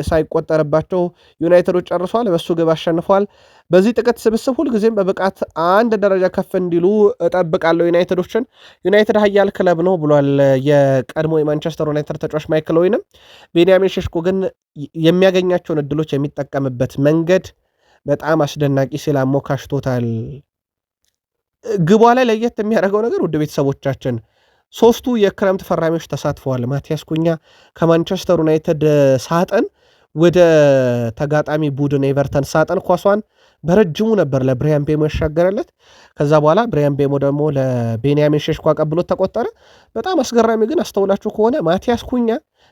ሳይቆጠርባቸው ዩናይትዶች ጨርሷል። በሱ ግብ አሸንፏል። በዚህ ጥቂት ስብስብ ሁልጊዜም በብቃት አንድ ደረጃ ከፍ እንዲሉ እጠብቃለሁ ዩናይትዶችን። ዩናይትድ ሀያል ክለብ ነው ብሏል የቀድሞ የማንቸስተር ዩናይትድ ተጫዋች ማይክል ኦዌንም። ቤንያሚን ሼሽኮ ግን የሚያገኛቸውን እድሎች የሚጠቀምበት መንገድ በጣም አስደናቂ ሲል አሞካሽቶታል። ግቧ ላይ ለየት የሚያደርገው ነገር ውድ ቤተሰቦቻችን ሶስቱ የክረምት ፈራሚዎች ተሳትፈዋል። ማቲያስ ኩኛ ከማንቸስተር ዩናይትድ ሳጥን ወደ ተጋጣሚ ቡድን ኤቨርተን ሳጥን ኳሷን በረጅሙ ነበር ለብሪያን ቤሞ ያሻገረለት። ከዛ በኋላ ብሪያን ቤሞ ደግሞ ለቤንያሚን ሼሽኮ አቀብሎት ተቆጠረ። በጣም አስገራሚ ግን አስተውላችሁ ከሆነ ማቲያስ ኩኛ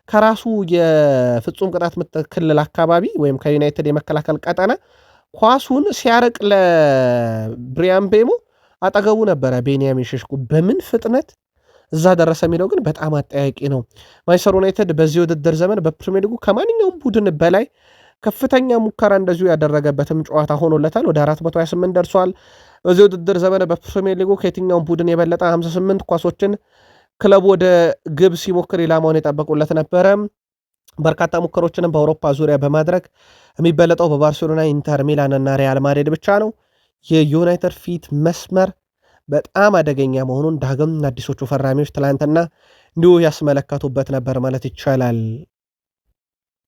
ከራሱ የፍጹም ቅጣት ምት ክልል አካባቢ ወይም ከዩናይትድ የመከላከል ቀጠና ኳሱን ሲያርቅ ለብሪያን ቤሞ አጠገቡ ነበረ ቤንያሚን ሼሽኮ። በምን ፍጥነት እዛ ደረሰ የሚለው ግን በጣም አጠያቂ ነው። ማንቸስተር ዩናይትድ በዚህ ውድድር ዘመን በፕሪሚየር ሊጉ ከማንኛውም ቡድን በላይ ከፍተኛ ሙከራ እንደዚሁ ያደረገበትም ጨዋታ ሆኖለታል። ወደ 428 ደርሷል። በዚህ ውድድር ዘመን በፕሪሚየር ሊጉ ከየትኛውም ቡድን የበለጠ 58 ኳሶችን ክለቡ ወደ ግብ ሲሞክር ኢላማውን የጠበቁለት ነበረ። በርካታ ሙከሮችንም በአውሮፓ ዙሪያ በማድረግ የሚበለጠው በባርሴሎና፣ ኢንተር ሚላን እና ሪያል ማድሪድ ብቻ ነው። የዩናይትድ ፊት መስመር በጣም አደገኛ መሆኑን ዳግም አዲሶቹ ፈራሚዎች ትላንትና እንዲሁ ያስመለከቱበት ነበር ማለት ይቻላል።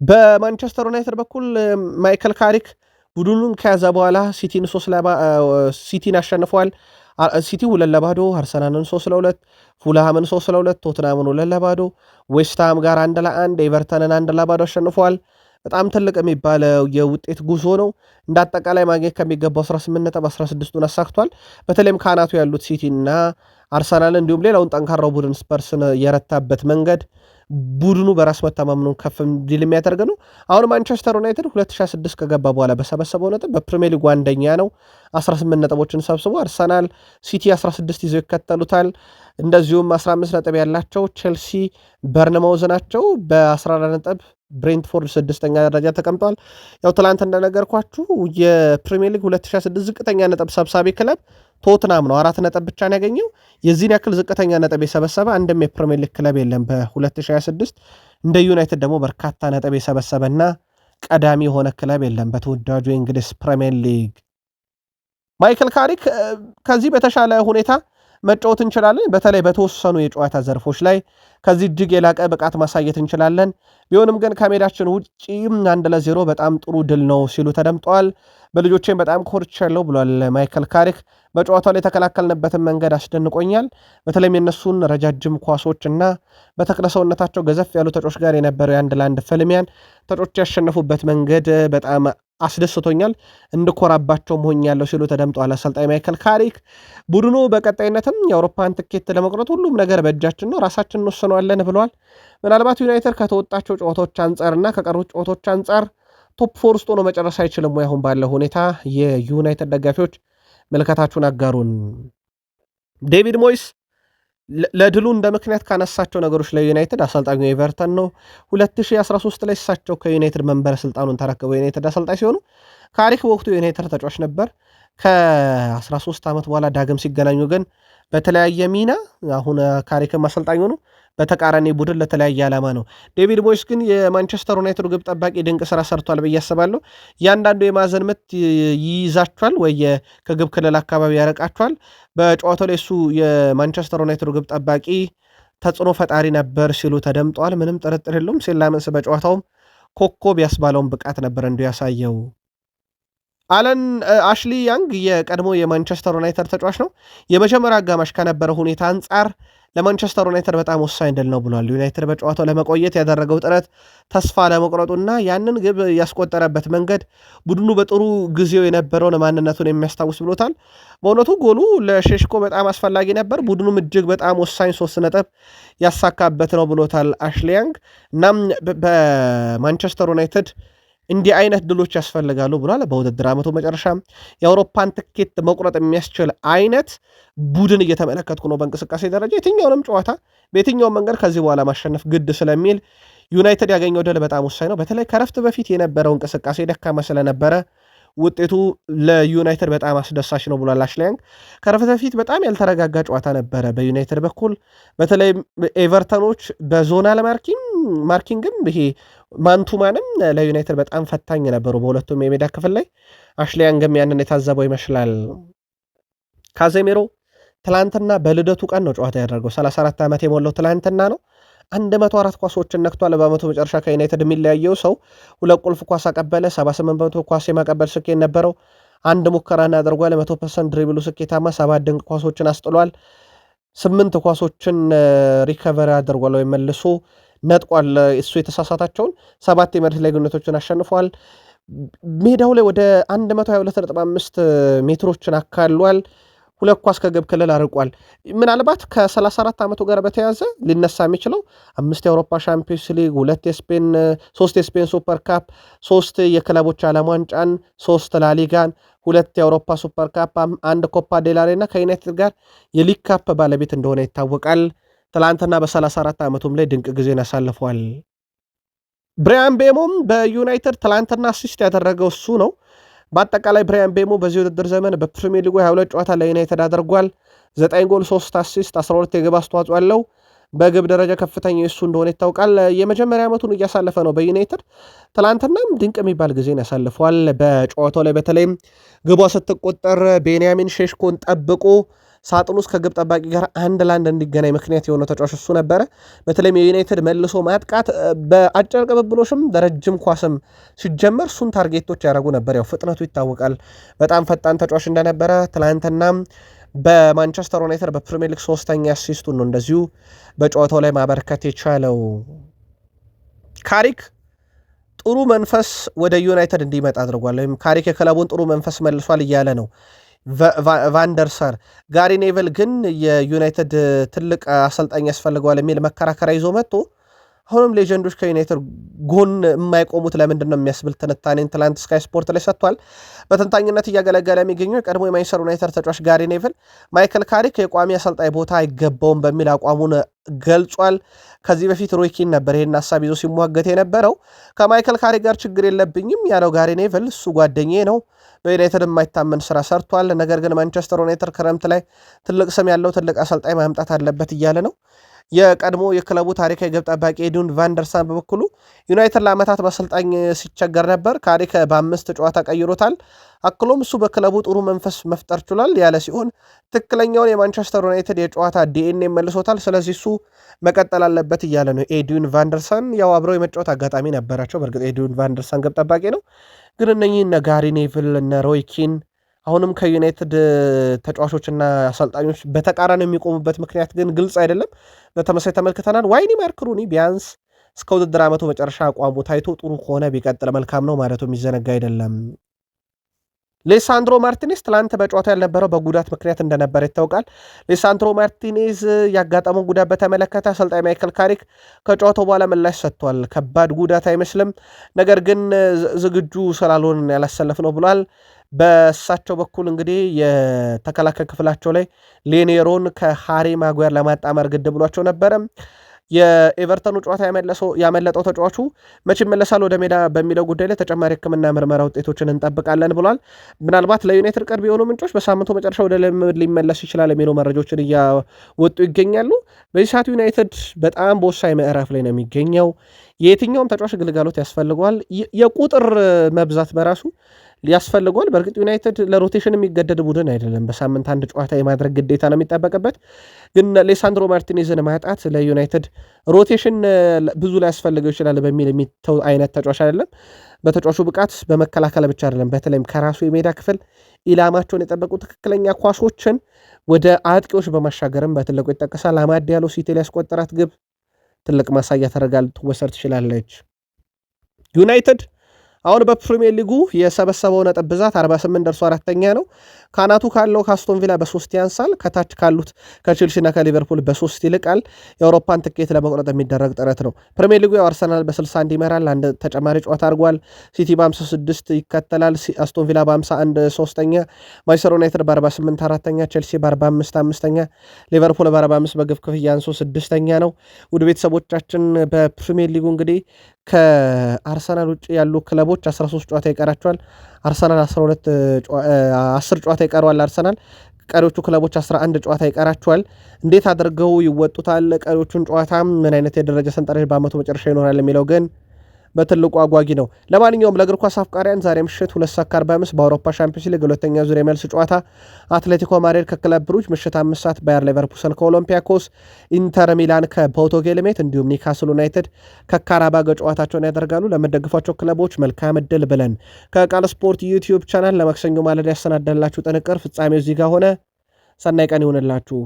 በማንቸስተር ዩናይትድ በኩል ማይክል ካሪክ ቡድኑን ከያዘ በኋላ ሲቲን አሸንፏል። ሲቲ 2-0፣ አርሰናልን 3-2፣ ፉልሃምን 3-2፣ ቶትናምን 2-0፣ ዌስትሃም ጋር 1-1፣ ኤቨርተንን 1-0 አሸንፏል። በጣም ትልቅ የሚባለው የውጤት ጉዞ ነው። እንደ አጠቃላይ ማግኘት ከሚገባው 18 ነጥብ 16ቱን አሳክቷል። በተለይም ከአናቱ ያሉት ሲቲ እና አርሰናል እንዲሁም ሌላውን ጠንካራው ቡድን ስፐርስን የረታበት መንገድ ቡድኑ በራስ መተማመኑን ከፍ እንዲል የሚያደርግ ነው። አሁን ማንቸስተር ዩናይትድ 2026 ከገባ በኋላ በሰበሰበው ነጥብ በፕሪሚየር ሊጉ አንደኛ ነው፣ 18 ነጥቦችን ሰብስቦ። አርሰናል፣ ሲቲ 16 ይዘው ይከተሉታል። እንደዚሁም 15 ነጥብ ያላቸው ቼልሲ፣ በርንማውዝ ናቸው በ14 ነጥብ። ብሬንትፎርድ 6ኛ ደረጃ ተቀምጧል። ያው ትላንት እንደነገርኳችሁ የፕሪሚየር ሊግ 2026 ዝቅተኛ ነጥብ ሰብሳቢ ክለብ ቶትናም ነው። 4 ነጥብ ብቻ ነው ያገኘው። የዚህን ያክል ዝቅተኛ ነጥብ የሰበሰበ አንድም የፕሪሚየር ሊግ ክለብ የለም በ2026። እንደ ዩናይትድ ደግሞ በርካታ ነጥብ የሰበሰበና ቀዳሚ የሆነ ክለብ የለም በተወዳጁ የእንግሊዝ ፕሪሚየር ሊግ። ማይክል ካሪክ ከዚህ በተሻለ ሁኔታ መጫወት እንችላለን፣ በተለይ በተወሰኑ የጨዋታ ዘርፎች ላይ ከዚህ እጅግ የላቀ ብቃት ማሳየት እንችላለን። ቢሆንም ግን ከሜዳችን ውጪ 1-0 በጣም ጥሩ ድል ነው ሲሉ ተደምጠዋል። በልጆቼም በጣም ኮርቻለሁ ብሏል ማይክል ካሪክ። በጨዋታው ላይ የተከላከልንበትን መንገድ አስደንቆኛል። በተለይም የነሱን ረጃጅም ኳሶች እና በተክለሰውነታቸው ገዘፍ ያሉ ተጫዋቾች ጋር የነበረው የ1-1 ፍልሚያን ተጫዋቾች ያሸነፉበት መንገድ በጣም አስደስቶኛል፣ እንድኮራባቸውም ሆኛለሁ ሲሉ ተደምጠዋል አሰልጣኝ ማይክል ካሪክ። ቡድኑ በቀጣይነትም የአውሮፓን ትኬት ለመቁረጥ ሁሉም ነገር በእጃችን ነው፣ ራሳችን እንወስነዋለን ብለዋል። ምናልባት ዩናይትድ ከተወጣቸው ጨዋታዎች አንጻርና ከቀሩት ጨዋታዎች አንጻር ቶፕ 4 ውስጥ ሆኖ መጨረስ አይችልም ወይ? አሁን ባለው ሁኔታ የዩናይትድ ደጋፊዎች መልከታችሁን አጋሩን። ዴቪድ ሞይስ ለድሉ እንደ ምክንያት ካነሳቸው ነገሮች ላይ ዩናይትድ አሰልጣኙ ኤቨርተን ነው። 2013 ላይ እሳቸው ከዩናይትድ መንበረ ስልጣኑን ተረክበው ዩናይትድ አሰልጣኝ ሲሆኑ ካሪክ በወቅቱ የዩናይትድ ተጫዋች ነበር። ከ13 ዓመት በኋላ ዳግም ሲገናኙ ግን በተለያየ ሚና አሁን ካሪክም አሰልጣኝ ሆኑ በተቃራኒ ቡድን ለተለያየ ዓላማ ነው። ዴቪድ ሞይስ ግን የማንቸስተር ዩናይትድ ግብ ጠባቂ ድንቅ ስራ ሰርቷል ብዬ አስባለሁ። እያንዳንዱ የማዕዘን ምት ይይዛቸዋል ወይ ከግብ ክልል አካባቢ ያረቃቸዋል። በጨዋታው ላይ እሱ የማንቸስተር ዩናይትድ ግብ ጠባቂ ተጽዕኖ ፈጣሪ ነበር ሲሉ ተደምጠዋል። ምንም ጥርጥር የለውም። ሴላመንስ በጨዋታውም ኮከብ ያስባለውን ብቃት ነበር እንዲሁ ያሳየው። አሽሊ ያንግ የቀድሞ የማንቸስተር ዩናይትድ ተጫዋች ነው። የመጀመሪያ አጋማሽ ከነበረ ሁኔታ አንጻር ለማንቸስተር ዩናይትድ በጣም ወሳኝ ድል ነው ብሏል። ዩናይትድ በጨዋታው ለመቆየት ያደረገው ጥረት ተስፋ ለመቁረጡና ያንን ግብ ያስቆጠረበት መንገድ ቡድኑ በጥሩ ጊዜው የነበረውን ማንነቱን የሚያስታውስ ብሎታል። በእውነቱ ጎሉ ለሼሽኮ በጣም አስፈላጊ ነበር፣ ቡድኑም እጅግ በጣም ወሳኝ 3 ነጥብ ያሳካበት ነው ብሎታል አሽሊ ያንግ። እናም በማንቸስተር ዩናይትድ እንዲህ አይነት ድሎች ያስፈልጋሉ ብሏል። በውድድር ዓመቱ መጨረሻ የአውሮፓን ትኬት መቁረጥ የሚያስችል አይነት ቡድን እየተመለከትኩ ነው። በእንቅስቃሴ ደረጃ የትኛውንም ጨዋታ በየትኛውም መንገድ ከዚህ በኋላ ማሸነፍ ግድ ስለሚል ዩናይትድ ያገኘው ድል በጣም ወሳኝ ነው። በተለይ ከረፍት በፊት የነበረው እንቅስቃሴ ደካማ ስለነበረ ውጤቱ ለዩናይትድ በጣም አስደሳች ነው ብሏል አሽሌ ያንግ። ከረፍት በፊት በጣም ያልተረጋጋ ጨዋታ ነበረ በዩናይትድ በኩል በተለይ ኤቨርተኖች በዞናል ማርኪንግም ይሄ ማንቱማንም ለዩናይትድ በጣም ፈታኝ ነበሩ በሁለቱም የሜዳ ክፍል ላይ። አሽሌ ያንግም ያንን የታዘበው ይመስላል። ካዜሜሮ ትላንትና በልደቱ ቀን ነው ጨዋታ ያደረገው። 34 ዓመት የሞላው ትላንትና ነው። 104 ኳሶችን ነክቷል። በአመቱ መጨረሻ ከዩናይትድ የሚለያየው ሰው ሁለት ቁልፍ ኳስ አቀበለ። 78% ኳስ የማቀበል ስኬት ነበረው። አንድ ሙከራን አድርጓል። 100% ድሪብሉ ስኬታማ፣ 7 ድንቅ ኳሶችን አስጥሏል። 8 ኳሶችን ሪከቨሪ አድርጓል ወይም መልሶ ነጥቋል። እሱ የተሳሳታቸውን 7 የመሬት ላይ ግንኙነቶችን አሸንፏል። ሜዳው ላይ ወደ 122.5 ሜትሮችን አካሏል። ሁለት ኳስ ከግብ ክልል አርቋል። ምናልባት ከ34 ዓመቱ ጋር በተያዘ ሊነሳ የሚችለው 5 የአውሮፓ ሻምፒዮንስ ሊግ፣ 3 የስፔን ሱፐር ካፕ፣ 3 የክለቦች ዓለም ዋንጫን፣ 3 ላሊጋን፣ 2 የአውሮፓ ሱፐር ካፕ፣ 1 ኮፓ ዴላሬ እና ከዩናይትድ ጋር የሊግ ካፕ ባለቤት እንደሆነ ይታወቃል። ትላንትና በ34 ዓመቱም ላይ ድንቅ ጊዜን ያሳልፏል። ብራያን ቤሞም በዩናይትድ ትላንትና አሲስት ያደረገው እሱ ነው። በአጠቃላይ ብራያን ቤሞ በዚህ ውድድር ዘመን በፕሪሚየር ሊጉ 22 ጨዋታ ለዩናይትድ አድርጓል። 9 ጎል፣ 3 አሲስት፣ 12 የግብ አስተዋጽኦ ያለው በግብ ደረጃ ከፍተኛ እሱ እንደሆነ ይታወቃል። የመጀመሪያ ዓመቱን እያሳለፈ ነው በዩናይትድ። ትላንትናም ድንቅ የሚባል ጊዜን ያሳልፏል። በጨዋታው ላይ በተለይም ግቧ ስትቆጠር ቤንያሚን ሼሽኮን ጠብቆ ሳጥን ውስጥ ከግብ ጠባቂ ጋር 1-1 እንዲገናኝ ምክንያት የሆነ ተጫዋች እሱ ነበረ። በተለይም የዩናይትድ መልሶ ማጥቃት በአጭር ቅብብሎሽም በረጅም ኳስም ሲጀመር እሱን ታርጌቶች ያደረጉ ነበር። ያው ፍጥነቱ ይታወቃል። በጣም ፈጣን ተጫዋች እንደነበረ ትላንትና በማንቸስተር ዩናይትድ በፕሪሚየር ሊግ 3ኛ አሲስቱን ነው እንደዚሁ በጨዋታው ላይ ማበርከት የቻለው። ካሪክ ጥሩ መንፈስ ወደ ዩናይትድ እንዲመጣ አድርጓል። ወይም ካሪክ የክለቡን ጥሩ መንፈስ መልሷል እያለ ነው ቫንደርሳር። ጋሪ ኔቨል ግን የዩናይትድ ትልቅ አሰልጣኝ ያስፈልገዋል የሚል መከራከሪያ ይዞ መጥቶ አሁንም ሌጀንዶች ከዩናይትድ ጎን የማይቆሙት ለምንድን ነው የሚያስብል ትንታኔን ትላንት ስካይ ስፖርት ላይ ሰጥቷል። በተንታኝነት እያገለገለ የሚገኘው የቀድሞ የማንቸስተር ዩናይትድ ተጫዋች ጋሪ ኔቨል ማይክል ካሪክ የቋሚ አሰልጣኝ ቦታ አይገባውም በሚል አቋሙን ገልጿል። ከዚህ በፊት ሮይ ኪን ነበር ይህን ሀሳብ ይዞ ሲሟገት የነበረው። ከማይክል ካሪክ ጋር ችግር የለብኝም ያለው ጋሪ ኔቨል እሱ ጓደኛዬ ነው፣ በዩናይትድ የማይታመን ስራ ሰርቷል። ነገር ግን ማንቸስተር ዩናይትድ ክረምት ላይ ትልቅ ስም ያለው ትልቅ አሰልጣኝ ማምጣት አለበት እያለ ነው። የቀድሞ የክለቡ ታሪካዊ ግብ ጠባቂ ኤዱን ቫንደርሳን በበኩሉ ዩናይትድ ለዓመታት በአሰልጣኝ ሲቸገር ነበር፣ ካሪክ በ5 ጨዋታ ቀይሮታል። አክሎም እሱ በክለቡ ጥሩ መንፈስ መፍጠር ችሏል ያለ ሲሆን ትክክለኛውን የማንቸስተር ዩናይትድ የጨዋታ ዲኤንኤ መልሶታል። ስለዚህ እሱ መቀጠል አለበት እያለ ነው ኤዱን ቫንደርሳን። ያው አብረው የመጫወት አጋጣሚ ነበራቸው። በእርግጥ ኤዱን ቫንደርሳን ግብ ጠባቂ ነው፣ ግን እነኚህ እነ ጋሪ ኔቭል እነ ሮይ ኪን አሁንም ከዩናይትድ ተጫዋቾችና አሰልጣኞች በተቃራኒ የሚቆሙበት ምክንያት ግን ግልጽ አይደለም። በተመሳይ ተመልክተናል። ዋይኒ ማርክ ሩኒ ቢያንስ እስከ ውድድር ዓመቱ መጨረሻ አቋሙ ታይቶ ጥሩ ከሆነ ቢቀጥል መልካም ነው ማለቱ የሚዘነጋ አይደለም። ሌሳንድሮ ማርቲኔዝ ትላንት በጨዋታ ያልነበረው በጉዳት ምክንያት እንደነበረ ይታወቃል። ሌሳንድሮ ማርቲኔዝ ያጋጠመውን ጉዳት በተመለከተ አሰልጣኝ ማይክል ካሪክ ከጨዋታው በኋላ ምላሽ ሰጥቷል። ከባድ ጉዳት አይመስልም፣ ነገር ግን ዝግጁ ስላልሆን ያላሰለፍ ነው ብሏል። በእሳቸው በኩል እንግዲህ የተከላካይ ክፍላቸው ላይ ሌኔሮን ከሃሪ ማጓየር ለማጣመር ግድ ብሏቸው ነበረ። የኤቨርተኑ ጨዋታ ያመለጠው ተጫዋቹ መቼ ይመለሳል ወደ ሜዳ በሚለው ጉዳይ ላይ ተጨማሪ ሕክምና ምርመራ ውጤቶችን እንጠብቃለን ብሏል። ምናልባት ለዩናይትድ ቅርብ የሆኑ ምንጮች በሳምንቱ መጨረሻ ወደ ልምምድ ሊመለስ ይችላል የሚለው መረጃዎችን እያወጡ ይገኛሉ። በዚህ ሰዓት ዩናይትድ በጣም በወሳኝ ምዕራፍ ላይ ነው የሚገኘው። የየትኛውም ተጫዋች ግልጋሎት ያስፈልገዋል። የቁጥር መብዛት በራሱ ያስፈልገዋል። በእርግጥ ዩናይትድ ለሮቴሽን የሚገደድ ቡድን አይደለም። በሳምንት አንድ ጨዋታ የማድረግ ግዴታ ነው የሚጠበቅበት። ግን ሌሳንድሮ ማርቲኔዝን ማጣት ለዩናይትድ ሮቴሽን ብዙ ላይ ያስፈልገው ይችላል በሚል የሚተው አይነት ተጫዋች አይደለም። በተጫዋቹ ብቃት በመከላከል ብቻ አይደለም፣ በተለይም ከራሱ የሜዳ ክፍል ኢላማቸውን የጠበቁ ትክክለኛ ኳሶችን ወደ አጥቂዎች በማሻገርም በትልቁ ይጠቀሳል። አማድ ዲያሎ ሲቲ ላይ ያስቆጠራት ግብ ትልቅ ማሳያ ተደርጋ ልትወሰድ ትችላለች። ዩናይትድ አሁን በፕሪሚየር ሊጉ የሰበሰበው ነጥብ ብዛት 48 ደርሶ አራተኛ ነው። ካናቱ ካለው ከአስቶን ቪላ በ3 ያንሳል። ከታች ካሉት ከቼልሲና ከሊቨርፑል በ3 ይልቃል። የአውሮፓን ትኬት ለመቁረጥ የሚደረግ ጥረት ነው። ፕሪሚየር ሊጉ አርሰናል በ61 ይመራል፣ አንድ ተጨማሪ ጨዋታ አድርጓል። ሲቲ በ56 ይከተላል። አስቶን ቪላ በ51 ሶስተኛ፣ ማንቸስተር ዩናይትድ በ48 አራተኛ፣ ቼልሲ በ45 አምስተኛ፣ ሊቨርፑል በ45 በግብ ክፍያ አንሶ ስድስተኛ ነው። ውድ ቤተሰቦቻችን በፕሪሚየር ሊጉ እንግዲህ ከአርሰናል ውጭ ያሉ ክለቦች 13 ጨዋታ ይቀራቸዋል። አርሰናል 10 ጨዋታ ይቀረዋል። አርሰናል ቀሪዎቹ ክለቦች 11 ጨዋታ ይቀራቸዋል። እንዴት አድርገው ይወጡታል ቀሪዎቹን ጨዋታ? ምን አይነት የደረጃ ሰንጠረዥ በአመቱ መጨረሻ ይኖራል የሚለው ግን በትልቁ አጓጊ ነው። ለማንኛውም ለእግር ኳስ አፍቃሪያን ዛሬ ምሽት 2:45 በአውሮፓ ሻምፒዮንስ ሊግ ሁለተኛ ዙር የመልስ ጨዋታ አትሌቲኮ ማድሪድ ከክለብ ብሩጅ፣ ምሽት 5 ሰዓት ባየር ሌቨርኩሰን ከኦሎምፒያኮስ፣ ኢንተር ሚላን ከፖርቶ ጌልሜት እንዲሁም ኒካስል ዩናይትድ ከካራባገ ጨዋታቸውን ያደርጋሉ። ለምትደግፏቸው ክለቦች መልካም እድል ብለን ከቃል ስፖርት ዩቲዩብ ቻናል ለመክሰኞ ማለዳ ያሰናዳላችሁ ጥንቅር ፍጻሜው እዚህ ጋር ሆነ። ሰናይ ቀን ይሆንላችሁ።